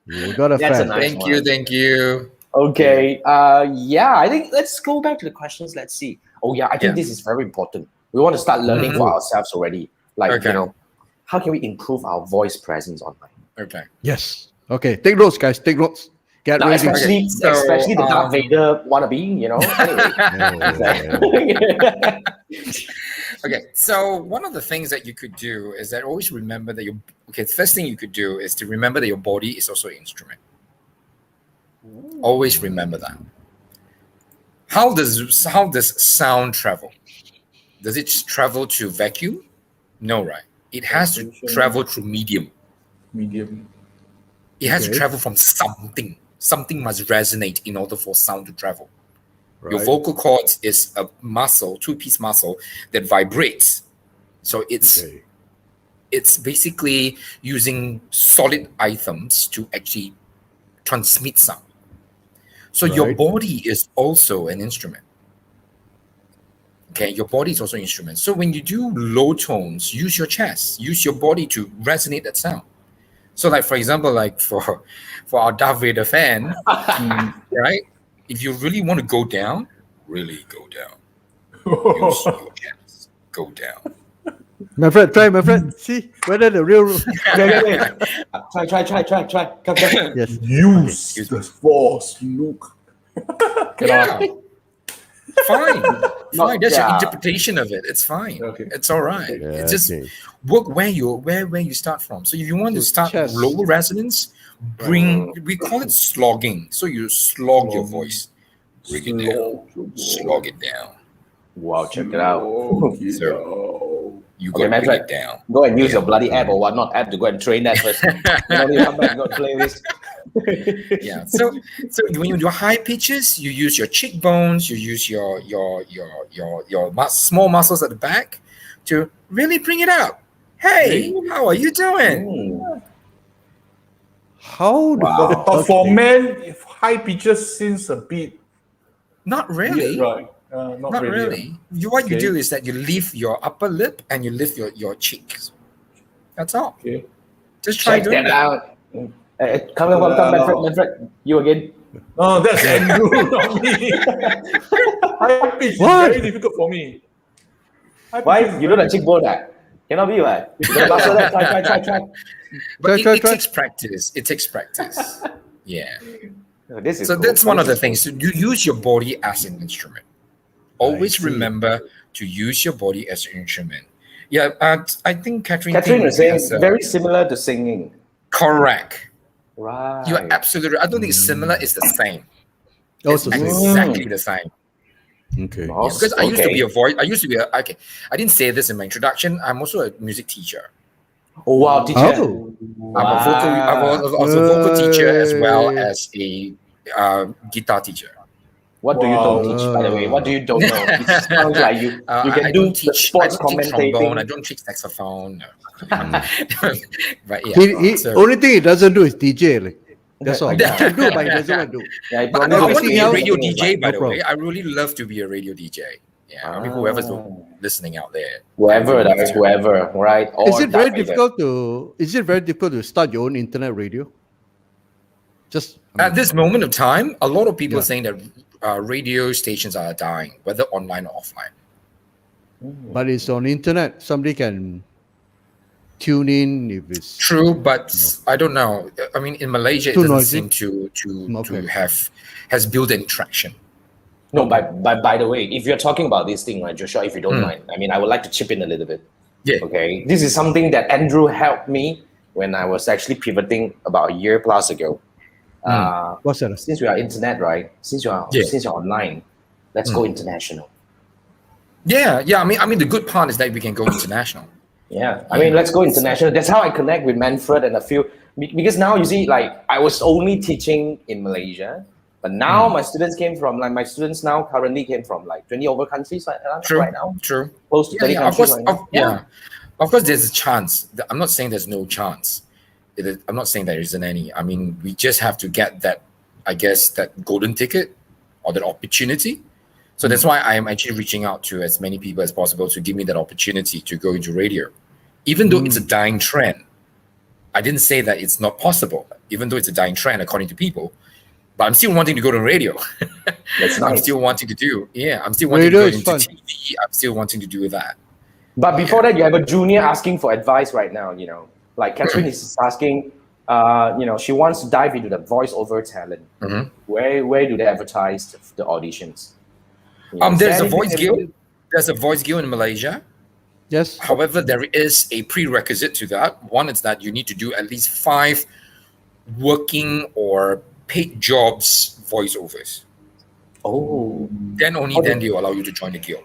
You got a That's a fan. nice Thank you. Okay. I think let's go back to the questions. Let's see. Oh yeah, I think this is very important. We want to start learning for ourselves already. Like Okay. how can we improve our voice presence online? Okay. Yes. Okay. Take notes, guys. Take notes. Get Now, ready. Okay, so, especially the Darth Vader wannabe. Anyway. Okay, so one of the things that you could do is that always remember that the first thing you could do is to remember that your body is also an instrument. Always remember that. How does sound travel? Does it travel to vacuum? No, right? It has to travel through medium. It has to Okay. travel from something. Something must resonate in order for sound to travel. Your Right. vocal cords is a muscle, two-piece muscle that vibrates. So it's basically using solid items to actually transmit sound. So your Right. body is also an instrument. Okay, your body is also an instrument. So when you do low tones, use your chest, use your body to resonate that sound. So like, for example, like for our Darth Vader fan, right? If you really want to go down, really go down. Use your chest. Go down. My friend, try, my friend. See whether the real. Try. Come. Yes. Use Excuse the force, Luke. Yeah. Fine. Fine. That's your yeah. interpretation of it. It's fine. Okay. It's all right. Yeah, It's just okay. work where you start from. So if you want to start chest. lower resonance, we call it slogging. So you slog your voice. Bring it down. Slog it down. Wow, check it out. You Okay, got to man, bring right. it down. Go and use your bloody app or whatnot app to go and train that first. You come back and go play this. Yeah. So when you do high pitches, you use your cheekbones, you use your small muscles at the back to really bring it out. Hey, how are you doing? How do But for men, if high pitches seems a bit Not really. right. Not really. What you Okay. do is that you lift your upper lip and you lift your cheeks. That's all. Okay. Just try Check doing that that. out. Come, Manfred. You again. No, that's Andrew, not me. High pitch is What? very difficult for me. High pitch Why? is You know very the cheekbone that? Cannot be, right? You gotta master that. Try. But Try. it takes practice. It takes practice. Yeah. This is So cool. that's one of the things. So you use your body as an instrument. Always see. remember to use your body as an instrument. Yeah, I think Catherine was saying has, very similar to singing. correct. Right. You're absolutely right. I don't think it's similar, it's the same. It's Also same. exactly the same. Okay. Yeah, because I used to Okay. be a voice. I used to be a okay. I didn't say this in my introduction. I'm also a music teacher. Oh wow, teacher. Oh. I'm a vocal. I was a vocal teacher as well as a guitar teacher. What do you don't Wow. teach, by the way? What do you don't know? It sounds like you I can do don't the teach. I sports don't teach trombone. I commentating. don't teach saxophone. No. But yeah, He so- only thing he doesn't do is DJ. Like. That's all. He Yeah. can do, but he doesn't want to do. Yeah, I But promise I want to Everything be a else- radio everything is DJ, like- by no the problem. way. I really love to be a radio DJ. Yeah, I mean, whoever's listening out there. Whoever I that really is, love- whoever, right? Or Is it very Darth Vader. difficult to? Is it very difficult to start your own internet radio? Just At this moment of time, a lot of people Yeah. are saying that radio stations are dying, whether online or offline. but it's on internet. Somebody can tune in if it's True, but I don't know. I mean, in Malaysia, it Too doesn't noisy? seem to Okay. has built any traction. No, by the way, if you're talking about this thing, right, Joshua, if you don't mind, I mean, I would like to chip in a little bit. Yeah. Okay, this is something that Andrew helped me when I was actually pivoting about a year plus ago. what's that? Since we are internet, right? Since you're online, let's go international. Yeah. I mean, the good part is that we can go international. Yeah, I mean, let's go international. That's how I connect with Manfred and a few. Because now you see, like, I was only teaching in Malaysia, but now my students came from my students now currently came from like 20 over countries True. right now, True. close to 30 Of countries. course, right now. of course, there's a chance. I'm not saying there's no chance. I'm not saying there isn't any. I mean, we just have to get that, I guess, that golden ticket or that opportunity. So that's why I'm actually reaching out to as many people as possible to give me that opportunity to go into radio. Even though it's a dying trend, I didn't say that it's not possible, even though it's a dying trend according to people. But I'm still wanting to go to radio. That's I'm nice. still wanting to do, I'm still wanting Radio to is go into fun. TV. I'm still wanting to do that. But before that, you have a junior asking for advice right now. You know, like Catherine is asking. She wants to dive into the voiceover talent. Mhm. Where do they advertise the auditions? You know, is There's there a voice anything- guild. There's a voice guild in Malaysia. Yes. However, there is a prerequisite to that. One is that you need to do at least 5 working or paid jobs voiceovers. Oh, Then they will allow you to join the guild.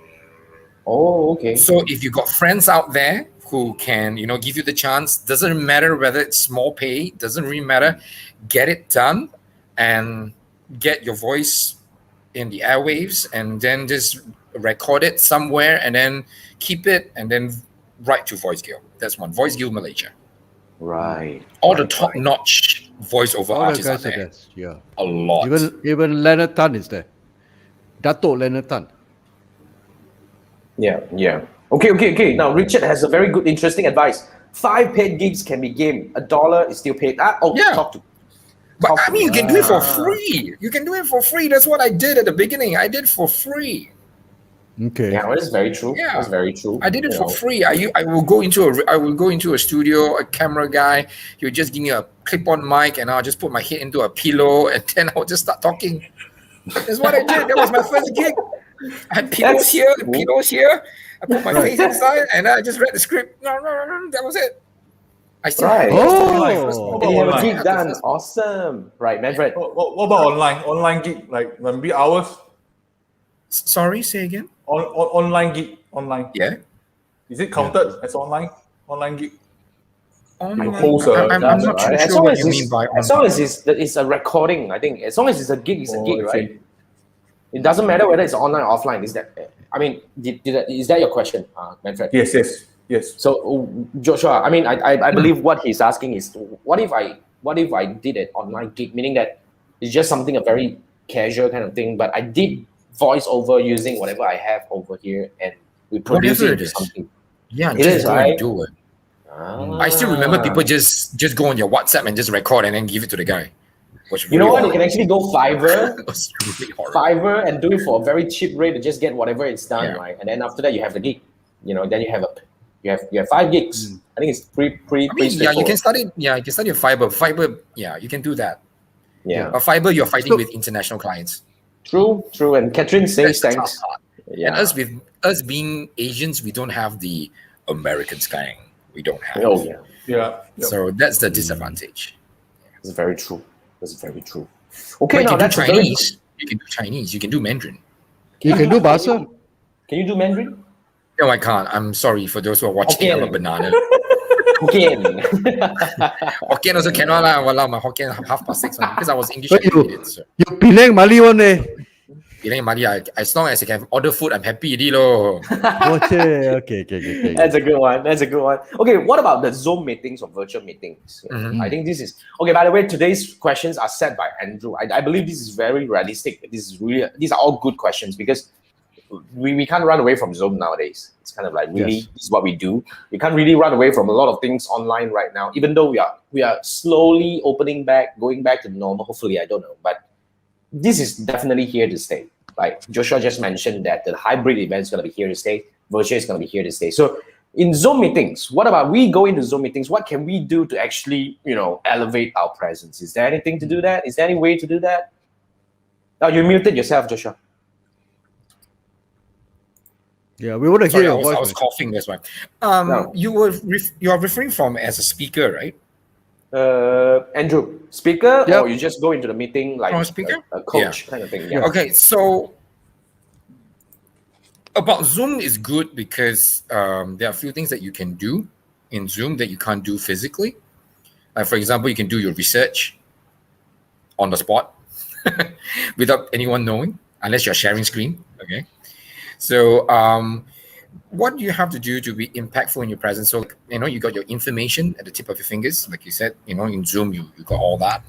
oh, okay. So if you got friends out there who can, give you the chance, doesn't matter whether it's small pay, doesn't really matter. Get it done and get your voice in the airwaves and then just record it somewhere and then keep it and then write to Voice Guild. That's one. Voice Guild Malaysia. Right. All the Right, top-notch voiceover All the artists are guys are there. there. Yeah. A lot. Even Leonard Tan is there. Dato Leonard Tan. Yeah. Okay. Now Richard has a very good, interesting advice. 5 paid gigs can be game. $1 is still paid. Yeah. Talk to. But I mean, you can do it for Ah. free. You can do it for free. That's what I did at the beginning. I did for free. Okay. Yeah, that's very true. Yeah. That's very true. I did it You for know. free. I will go into a studio, a camera guy. He would just give me a clip-on mic, and I'll just put my head into a pillow, and then I'll just start talking. That's what I did. That was my first gig. I had pillows That's here, cool. pillows here. I put my face inside, and I just read the script. No, that was it. I still Right. Oh. And you have a Online. gig done. Awesome. Right, Manfred. What about online? Online gig, like maybe hours? Sorry, say again. Online gig, online. Yeah. Is it counted as online? Online gig? Online. host a- I'm That's not too right. sure what you mean by as long online. as it's a recording, I think as long as it's a gig, it's a gig, okay. right? It doesn't matter whether it's online or offline. Is that? I mean, is that your question, Manfred? Yes. So Joshua, I mean, I believe what he's asking is, what if I did an online gig, meaning that it's just something a very casual kind of thing, but I did voice over using whatever I have over here, and we produce Whatever it it into is. something. Yeah, It just is, go right? and do it. Ah. I still remember people just go on your WhatsApp and just record and then give it to the guy. You know what? You can actually go Fiverr, It was really horrible. Fiverr, and do it for a very cheap rate to just get whatever it's done, Yeah. right? And then after that, you have the gig. Then you have 5 gigs. I think it's pretty. I mean, yeah, you can start it. Yeah, you can start your Fiverr. Fiverr, yeah, you can do that. Yeah, But Fiverr, you're fighting So- with international clients. true. And Catherine says That's the thanks. tough part. Yeah. And us being Asians, we don't have the American slang. We don't have. Oh yeah, Yeah. So that's the disadvantage. that's very true. Okay, But now you do that's a very Chinese. You can do Chinese. You can do Mandarin. You can do Bahasa. Can you do Mandarin? No, I can't. I'm sorry for those who are watching. I'm a Hokkien. banana. Hokkien. Hokkien also cannot lah. Walao, my Hokkien 6:30 one, because I was English But educated. So. you Penang Mali one eh. Penang Mali, as long as I can order food, I'm happy already lo. Okay. That's a good one. That's a good one. Okay, what about the Zoom meetings or virtual meetings? Mhm. I think this is okay. By the way, today's questions are set by Andrew. I believe this is very realistic. These are all good questions because we can't run away from Zoom nowadays. It's kind of like really Yes. this is what we do. We can't really run away from a lot of things online right now. Even though we are slowly opening back, going back to normal. Hopefully, I don't know, but this is definitely here to stay. Like Joshua just mentioned that the hybrid event is going to be here to stay. Virtual is going to be here to stay. So in Zoom meetings, what about we go into Zoom meetings? What can we do to actually, elevate our presence? Is there anything to do that? Is there any way to do that? Oh, you muted yourself, Joshua. Yeah, we want to hear Sorry, I your was, voice. I was man. coughing. That's why. No. You are referring from as a speaker, right? Andrew, speaker, Yep. or you just go into the meeting like Oh, speaker? a coach kind of thing? Yeah. Okay, so about Zoom is good because there are a few things that you can do in Zoom that you can't do physically. For example, you can do your research on the spot without anyone knowing, unless you're sharing screen. Okay, so what you have to do to be impactful in your presence? So you got your information at the tip of your fingers, like you said. In Zoom, you got all that.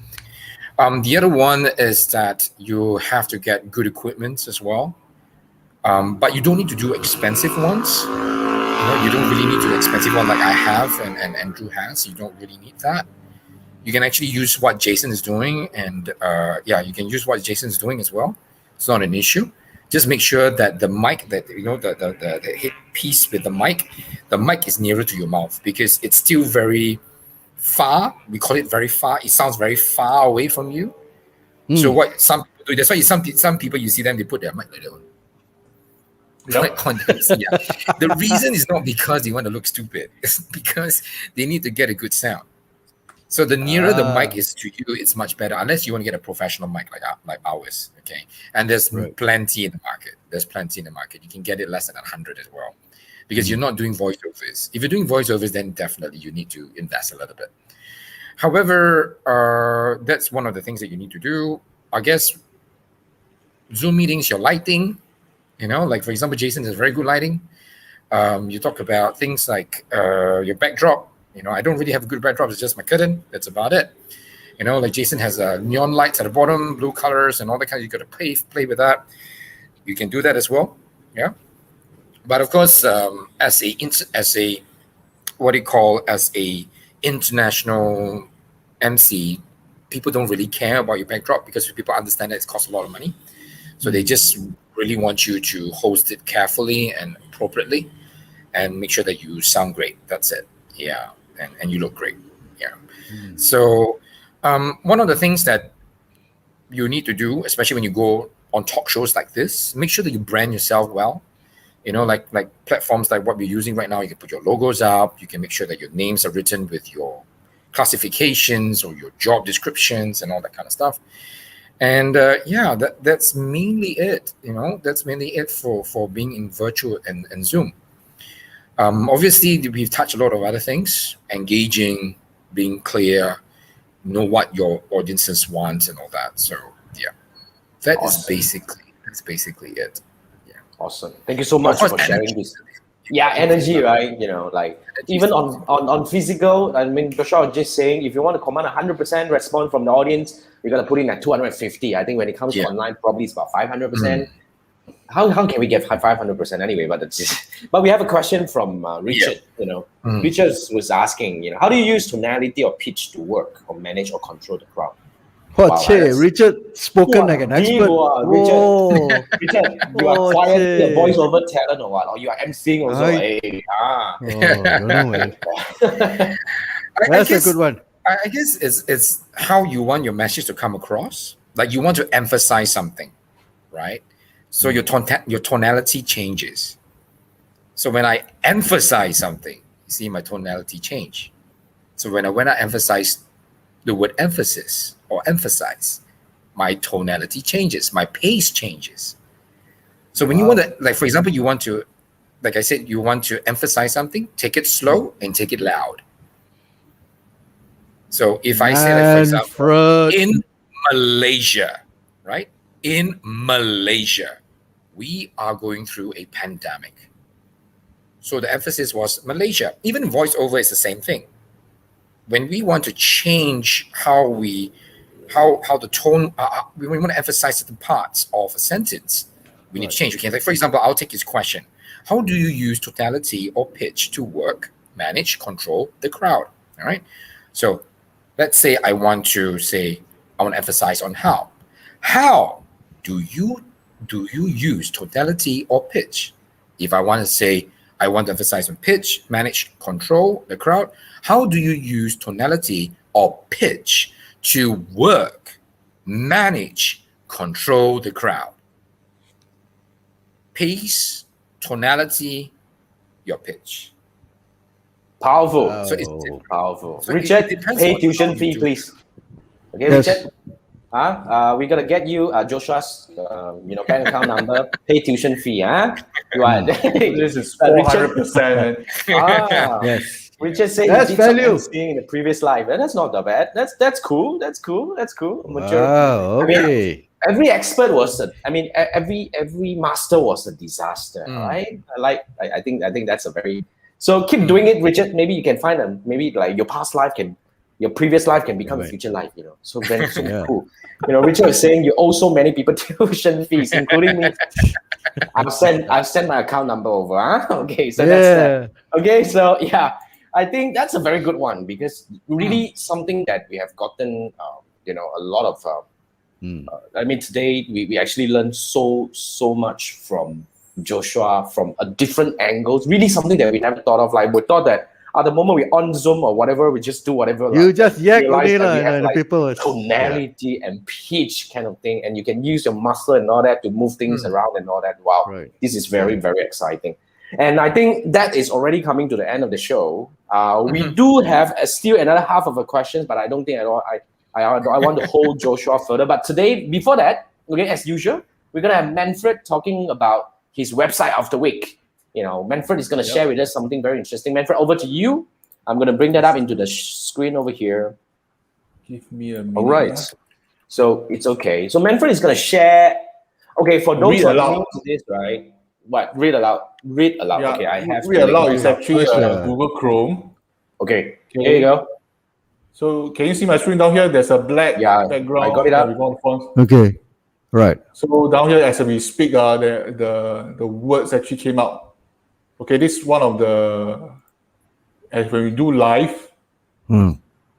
The other one is that you have to get good equipment as well. But you don't need to do expensive ones. You don't really need to do expensive one like I have and Andrew has. You don't really need that. You can actually use what Jason is doing, and you can use what Jason is doing as well. It's not an issue. Just make sure that the mic, that the head piece with the mic is nearer to your mouth, because it's still very far. We call it very far. It sounds very far away from you. So what some people do, that's why some people you see them, they put their mic like that one. The reason is not because they want to look stupid. It's because they need to get a good sound. So the nearer the mic is to you, it's much better. Unless you want to get a professional mic like ours, okay? And there's plenty in the market. There's plenty in the market. You can get it less than 100 as well, because you're not doing voiceovers. If you're doing voiceovers, then definitely you need to invest a little bit. However, that's one of the things that you need to do. I guess Zoom meetings, your lighting. Like for example, Jason has very good lighting. You talk about things like your backdrop. I don't really have a good backdrop. It's just my curtain. That's about it. Like Jason has neon lights at the bottom, blue colors, and all that kind. You got to play with that. You can do that as well. Yeah. But of course, as a international MC, people don't really care about your backdrop, because people understand that it costs a lot of money. So they just really want you to host it carefully and appropriately, and make sure that you sound great. That's it. Yeah. And you look great. Yeah. So one of the things that you need to do, especially when you go on talk shows like this, make sure that you brand yourself well. Like platforms like what we're using right now, you can put your logos up. You can make sure that your names are written with your classifications or your job descriptions and all that kind of stuff. And that's mainly it. That's mainly it for being in virtual and Zoom. Obviously, we've touched a lot of other things: engaging, being clear, know what your audiences want, and all that. So that's basically it. Yeah. Awesome. Thank you so much for sharing this. Yeah, energy, right? Even on physical, I mean, Joshua was just saying, if you want to command 100% response from the audience, you're going to put in at 250. I think when it comes to online, probably it's about 500%. How can we get 500% anyway? But we have a question from Richard. Richard was asking, how do you use tonality or pitch to work or manage or control the crowd? Richard spoken like an expert. Richard, you are quietly a voiceover talent or what? Or you are emceeing also? Don't know, man. That's a good one. I guess it's how you want your message to come across. Like you want to emphasize something, right? So your tonality changes. So when I emphasize something, you see my tonality change. So when I emphasize the word emphasis or emphasize, my tonality changes, my pace changes. So when you want to, like, for example, you want to, like I said, you want to emphasize something, take it slow and take it loud. So if I say, like, for example, in Malaysia, right? In Malaysia, we are going through a pandemic. So the emphasis was Malaysia. Even voiceover is the same thing. When we want to change how the tone, when we want to emphasize certain parts of a sentence, we need to change. Okay, like, for example, I'll take this question. How do you use tonality or pitch to work, manage, control the crowd? All right. So let's say I want to emphasize on how. How do you use tonality or pitch? If I want to say I want to emphasize on pitch, manage, control the crowd, how do you use tonality or pitch to work, manage, control the crowd? Pace, tonality, your pitch. Powerful. So it's powerful. So Richard, it depends pay on tuition how you fee, do please. Okay, Yes. Richard. We're gonna get you Joshua's bank account number, pay tuition fee. You are This is Richard. 400%. Yes. Richard said That's he did some value. emceeing in the previous life. That's not that bad. That's cool. That's cool. Mature. Wow, I mean, okay. every expert was every master was a disaster, right? I think that's a very, so keep doing it, Richard. Maybe you can find maybe like your previous life can become a future life, So then so cool. Richard was saying you owe so many people tuition fees, including me. I've sent my account number over. Okay, so that's that. Okay, so yeah, I think that's a very good one, because really something that we have gotten a lot of today we actually learned so much from Joshua from a different angles, really something that we never thought of. Like, we thought that at the moment we on Zoom or whatever, we just do whatever. You just yak realize only that we have, and like, people tonality and pitch kind of thing, and you can use your muscle and all that to move things around and all that. Wow, this is very, very exciting. And I think that is already coming to the end of the show. We do have still another half of a questions, but I don't think at all I want to hold Joshua further. But today, before that, okay, as usual, we're gonna have Manfred talking about his website of the week. Manfred is gonna share with us something very interesting. Manfred, over to you. I'm gonna bring that up into the screen over here. Give me a minute. All right. So it's okay. So Manfred is gonna share. Okay, for those who are new to this, right? What? Read aloud. Read aloud. Yeah, Okay, I have. Read aloud is actually Google Chrome. Okay. Here you go. So can you see my screen down here? There's a black background. I got it up. Okay. Right. So down here, as we speak, the words actually came out. Okay, this is one of the, as when we do live,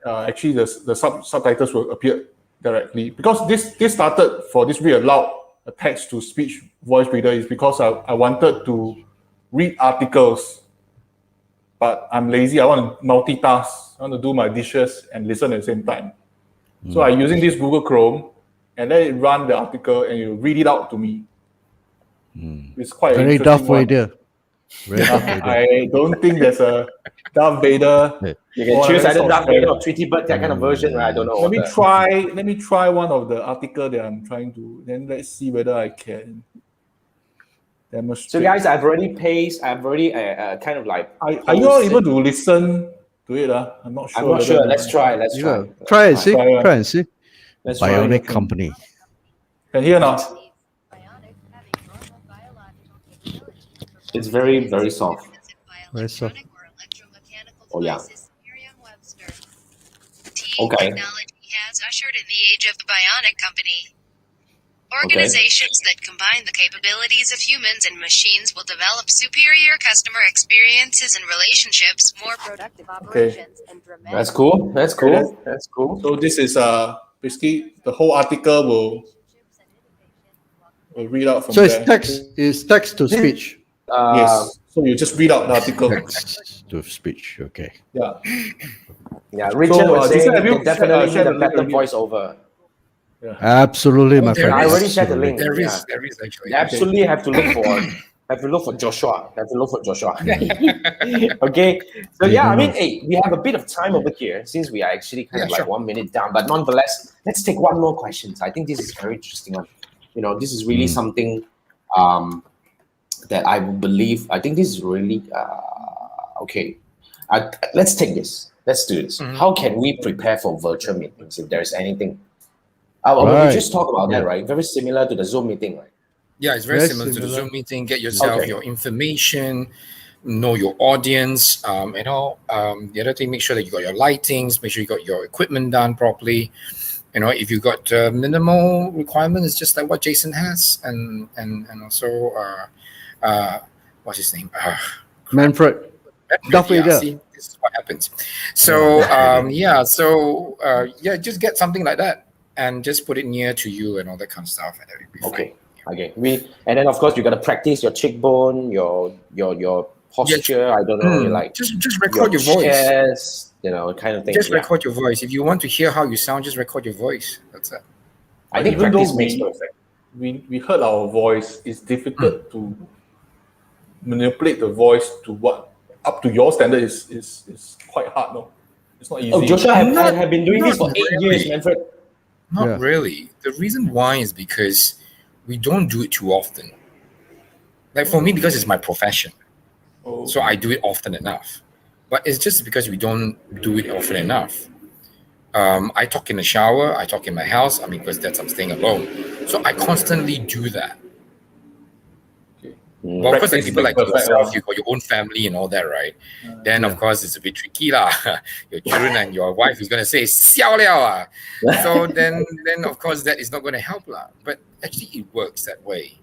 actually the subtitles will appear directly, because this started for this read aloud, a text to speech voice reader, is because I wanted to read articles, but I'm lazy. I want to multitask. I want to do my dishes and listen at the same time. So I'm using this Google Chrome, and then it run the article and you read it out to me. It's quite very Darth Vader. I don't think there's a Darth Vader. You can choose either Darth Vader or Tweety Bird, that kind of version, right? I don't know. Let me try one of the article that I'm trying to. Then let's see whether I can demonstrate. So guys, I've already kind of like. Are you all able to listen to it? I'm not sure. I'm not sure. Let's try. Try and see. Try and see. Let's Bionic Company. Can you hear now? It's very, very soft. Very soft. Oh yeah. Okay. Technology has ushered in the age of the Bionic Company. Organizations that combine the capabilities of humans and machines will develop superior customer experiences and relationships, more productive operations, and dramatic. That's cool. That's cool. That's cool. So this is basically the whole article will read out from So there. it's text to speech. Yes. So you just read out the article. Text to speech. Okay. Yeah. Yeah. Richard was saying have you you definitely shared need a the link better with me? voiceover. Absolutely, my There friend. I is. already shared the link. There Yeah. is actually. You absolutely have to look for Have to look for Joshua. Okay. So yeah, I mean, hey, we have a bit of time over here since we are actually kind of like sure. 1 minute down, but nonetheless, let's take one more question. I think this is very interesting one. This is really something that I believe. I think this is really okay. Let's take this. Let's do this. How can we prepare for virtual meetings if there's anything? We just talked about that, right? Very similar to the Zoom meeting, right? Yeah, it's very similar to the Zoom meeting. Get yourself your information, know your audience, the other thing, make sure that you got your lightings, make sure you got your equipment done properly. If you got minimal requirements, just like what Jason has, and also what's his name? Manfred. See, this is what happens. So just get something like that and just put it near to you and all that kind of stuff, and it'll be fine. Okay. And then of course you got to practice your cheekbone, your posture. I don't know, like just record your voice. Chest, kind of thing. Just record your voice. If you want to hear how you sound, just record your voice. That's it. I think even practice though makes perfect. we heard our voice, it's difficult to manipulate the voice to what up to your standard is quite hard. No, it's not easy. Oh, Joshua have been doing this for 8 years, Manfred. Not really. The reason why is because we don't do it too often. Like for me, because it's my profession, so I do it often enough. But it's just because we don't do it often enough. I talk in the shower, I talk in my house. I mean, because that's I'm staying alone, so I constantly do that. Well, of course, like people like yourself, you got your own family and all that, right? Then, of course, it's a bit tricky lah. Your children and your wife is going to say, "Xiao liao ah." So then, of course, that is not going to help lah. But actually, it works that way.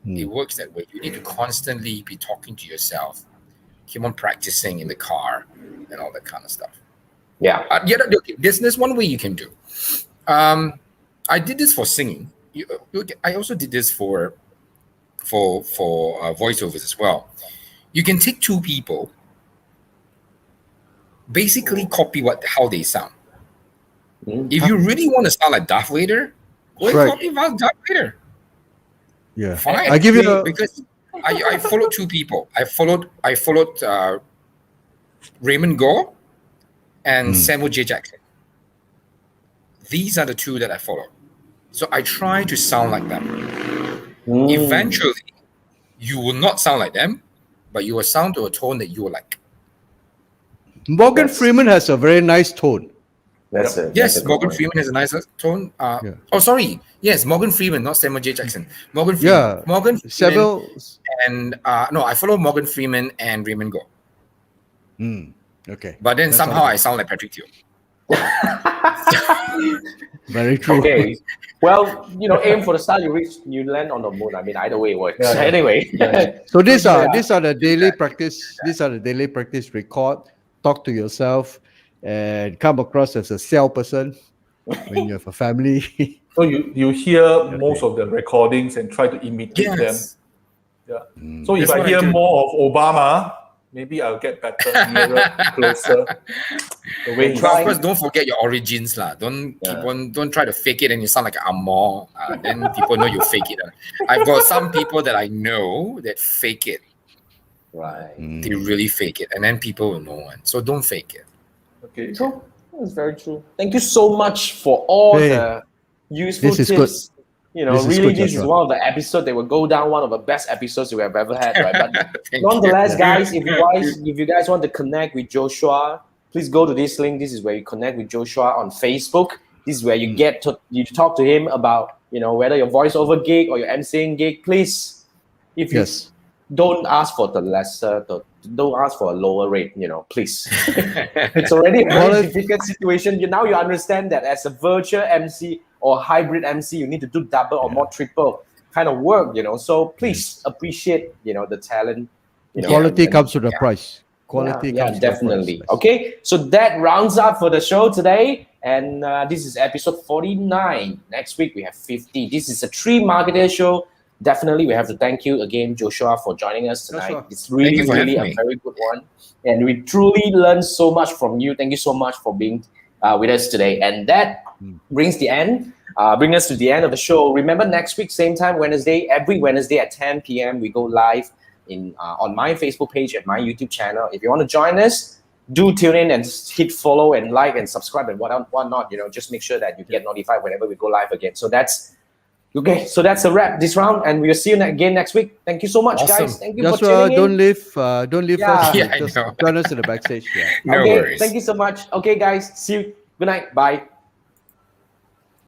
It works that way. You need to constantly be talking to yourself. Keep on practicing in the car and all that kind of stuff. Yeah. There's one way you can do. I did this for singing. I also did this for voiceovers as well. You can take two people, basically copy how they sound. If you really want to sound like Darth Vader, go and copy Darth Vader. Yeah, fine. I give you because I followed two people. I followed Raymond Gore and Samuel J. Jackson. These are the two that I follow. So I try to sound like them. Eventually, you will not sound like them, but you will sound to a tone that you will like. Morgan Freeman has a very nice tone. Yes, Morgan Freeman has a nice tone. Oh, sorry. Yes, Morgan Freeman, not Samuel J. Jackson. Morgan Freeman. Yeah. Morgan Freeman. And I follow Morgan Freeman and Raymond Gore. Okay. But then somehow I sound like Patrick Teo. Very true. Okay. Well, aim for the star, you land on the moon. I mean, either way it works. Anyway. So these are the daily practice. These are the daily practice. Record, talk to yourself, and come across as a salesperson when you have a family. So you hear most of the recordings and try to imitate them. Yeah. So if I hear more of Obama, maybe I'll get better, nearer, closer. The way of course, don't forget your origins lah. Don't try to fake it and you sound like an Amor. Then people know you fake it. I've got some people that I know that fake it. Right. They really fake it, and then people will know it. So don't fake it. Okay. So that's very true. Thank you so much for all the useful tips. Good. This is one of the episodes that will go down one of the best episodes we have ever had, right? But nonetheless, guys, if you guys want to connect with Joshua, please go to this link. This is where you connect with Joshua on Facebook. This is where you get to talk to him about whether your voiceover gig or your MCing gig. Please, if you don't ask for don't ask for a lower rate. Please. It's already a very difficult situation. Now you understand that as a virtual MC or hybrid MC, you need to do double or more triple kind of work. So please appreciate the talent. Quality comes with the price. Quality comes definitely. Okay, so that rounds up for the show today, and this is episode 49. Next week we have 50. This is a Tree Marketer show. Definitely, we have to thank you again, Joshua, for joining us tonight. Joshua. It's really a very good one, and we truly learned so much from you. Thank you so much for being with us today, and that brings us to the end of the show. Remember, next week, same time, Wednesday, every Wednesday at 10 p.m. we go live on my Facebook page and my YouTube channel. If you want to join us, do tune in and hit follow and like and subscribe and whatnot. Just make sure that you get notified whenever we go live again. So that's okay. So that's a wrap this round, and we'll see you again next week. Thank you so much, Awesome. guys. Thank you Just for tuning in. don't leave Yeah. first. Yeah, I Just know. join us in the backstage. Yeah. No Okay, worries. thank you so much. Okay, guys, see you. Good night. Bye.